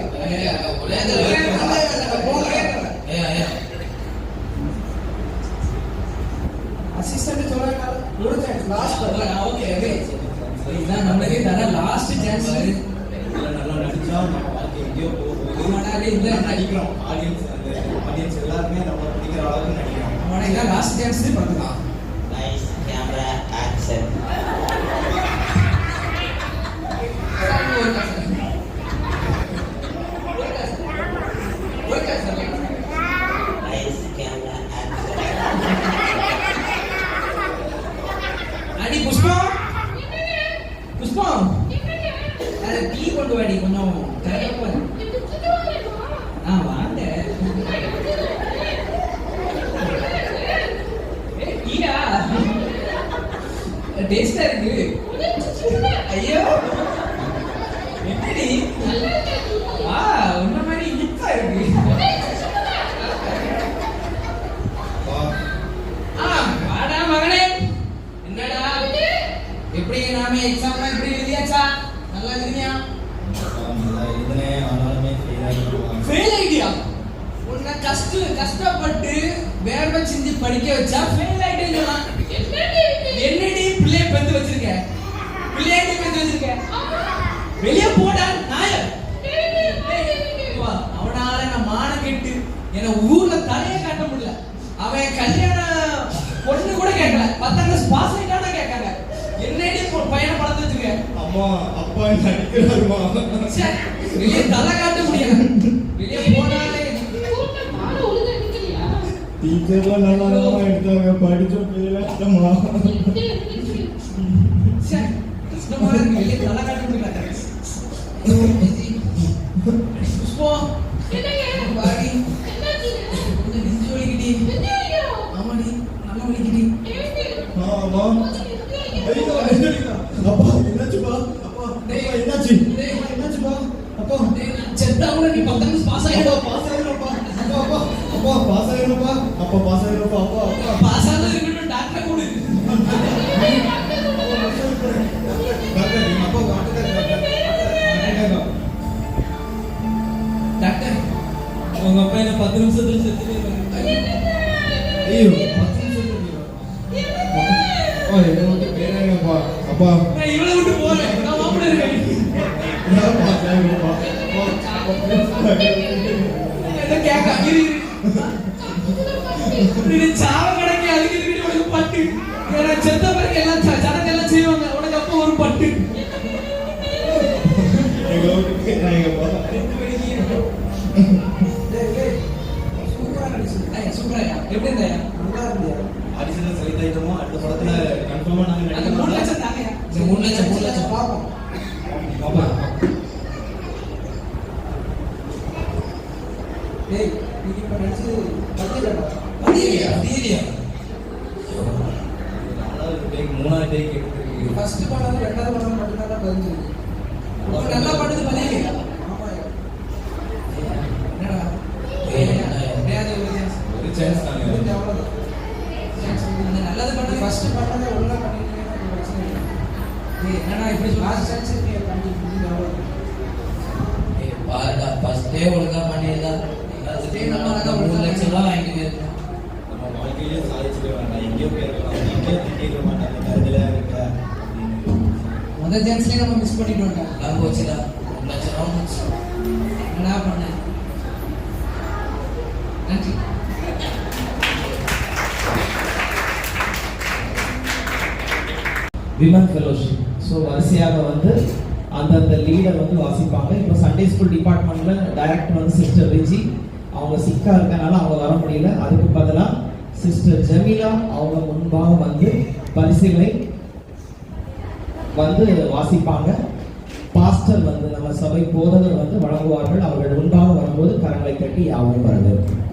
அசிஸ்டன்ட் சொல்றாங்க ஒரு சான்ஸ் லாஸ்ட் ஓகே இதுதான் நம்மளுக்கே தர லாஸ்ட் சான்ஸ். நல்லா நடிச்சா நம்ம வாழ்க்கை எங்கேயோ போகுது. ஆமாடா இல்ல நடிக்கிறோம். ஆடியன்ஸ் எல்லாருமே நம்ம பிடிக்கிற அளவுக்கு நடிக்கிறோம். ஆமாடா இதான் லாஸ்ட் சான்ஸ் பார்த்துக்கலாம். Lights camera action. Lights camera action. அடி புஷ்பம் புஷ்பம் அத டீ கொண்டு வாடி கொஞ்சம் கரெக்டா வாங்க டீயா டேஸ்டா இருக்கு. ஐயோ எப்படி உன்ன மாதிரி இனிப்பா இருக்கு. வாடா மகனே. என்னடா எப்படி நாம எக்ஸாம்லாம் எப்படி எழுதியாச்சா? நல்லா எழுதியா? இதுனே ஆனாலுமே ஃபெயில் ஐடியா. உன்னை கஷ்டப்பட்டு வேர்வை சிந்தி படிக்க வச்சா ஃபெயில் ஆயிட்டேன்னு சொல்லலாம். என்னடி பிள்ளைய பெத்து வச்சிருக்க? பிள்ளையாடி பெத்து வச்சிருக்க? வெளியே போடா நாய. அவனால நான் மானம் கெட்டு என்ன ஊர்ல தலையே காட்ட முடியல. அவன் கல்யாண பொண்ணு கூட கேட்கல. 10ஆம் கிளாஸ் பாஸ் ஆயிட்டானா கேட்காங்க. என்னடி பையனை பழத்து வச்சிருக்க? அம்மா அப்பா நடிக்கிறாருமா. வெளியே தலை காட்ட முடியல. வெளியே போனாலே டீச்சர்லாம் நல்லா எடுத்தாங்க. படிச்சோம் பேராட்டமா கஷ்டமா இருக்கு. வெளியே தலை காட்ட முடியல. புஷ்பம் பாடி கொஞ்சம் நெஞ்சு வலிக்கிட்டி. ஆமாடி நல்லா வலிக்கிட்டி. ஆமா அப்பா என்னாச்சுப்பா? அப்பா என்னாச்சு? என்னாச்சுப்பா? அப்பா செத்தா கூட நீ 10ஆம் கிளாஸ் பாஸ் ஆயிடுவா. பாஸ் ஆயிடுவாப்பா. அப்பா அப்பா பாஸ் ஆயிருப்பா அப்பா பாஸ் ஆயிருப்பா அப்பா அப்பா பாஸ் ஆனது இருக்கட்டும் டாக்டர் கொடு டாக்டர் எங்க அப்பா டாக்டர் உங்க அப்பா என்ன 10 நிமிஷத்துல செத்துட்டு ஐயோ 10 நிமிஷத்துல அப்பா என்ன வந்து பேரேங்கப்பா அப்பா நான் இவளை விட்டு போறேன் நான் மாப்பிள்ள இருக்கேன் என்ன கேட்க இரு சாவ கடைக்கு அதுக்கு இதுக்கு உனக்கு பட்டு ஏன்னா செத்த பிறகு எல்லாம் சடங்கு எல்லாம் செய்வாங்க உனக்கு அப்போ ஒரு பட்டு எங்க வீட்டு பேரேங்கப்பா சூப்பரா எப்படி இருந்தாயா நல்லா இருந்தியா ஆடிஷன்ல செலக்ட் ஆயிட்டோமோ அடுத்த படத்துல கன்ஃபார்மா நாங்க அந்த 3 லட்சம் தாங்க 3 லட்சம் பாப்போம் பாப்பா டேய் நீ இப்ப நடிச்சு பத்தியடா அதேரியா நாலாவது டேக் மூணாவது டேக் எடுத்துருக்கு ஃபர்ஸ்ட் பண்ணது ரெண்டாவது பண்ணது மட்டும் தான் பதிஞ்சிருக்கு ரொம்ப நல்லா பண்ணுது பதவி ஆமாயா என்னடா ஒரு சான்ஸ் தாங்க இது அவ்வளவுதான் அந்த நல்லது பண்ணது ஃபர்ஸ்ட் பண்ணதை ஒழுங்கா பண்ணிட்டீங்கன்னா பிரச்சனை இல்லை என்னடா இப்படி லாஸ்ட் சான்ஸ் நீ பண்ணி இது அவ்வளவுதான் பாருடா ஃபர்ஸ்டே ஒழுங்கா பண்ணியிருந்தா நம்ம 3 லட்சம் ரூபா வாங்கிட்டு போயிருக்கோம். நம்ம வாழ்க்கையிலே சாதிச்சிட வேண்டாம் எங்கேயோ போயிருக்கலாம் எங்கேயோ திட்டிட மாட்டாங்க கருதில இருக்க முதல் சான்ஸ்லயே நம்ம மிஸ் பண்ணிட்டோம்டா எல்லாம் போச்சுடா 3 லட்சம் ரூபா போச்சு. என்னடா பண்ண நன்றி விமன் ஃபெலோஷிப். ஸோ வரிசையாக வந்து அந்தந்த லீடர் வந்து வாசிப்பாங்க. இப்போ சண்டே ஸ்கூல் டிபார்ட்மெண்ட்ல டைரக்டர் வந்து சிஸ்டர் ரிஜி, அவங்க சிக்கா இருக்கனால அவங்க வர முடியல. அதுக்கு பதிலாக சிஸ்டர் ஜமீலா அவங்க முன்பாக வந்து பரிசுகளை வந்து வாசிப்பாங்க. பாஸ்டர் வந்து நம்ம சபை போதகர் வந்து வழங்குவார்கள். அவர்கள் முன்பாக வரும்போது கரங்களை கட்டி யாவும் வரவேற்போம்.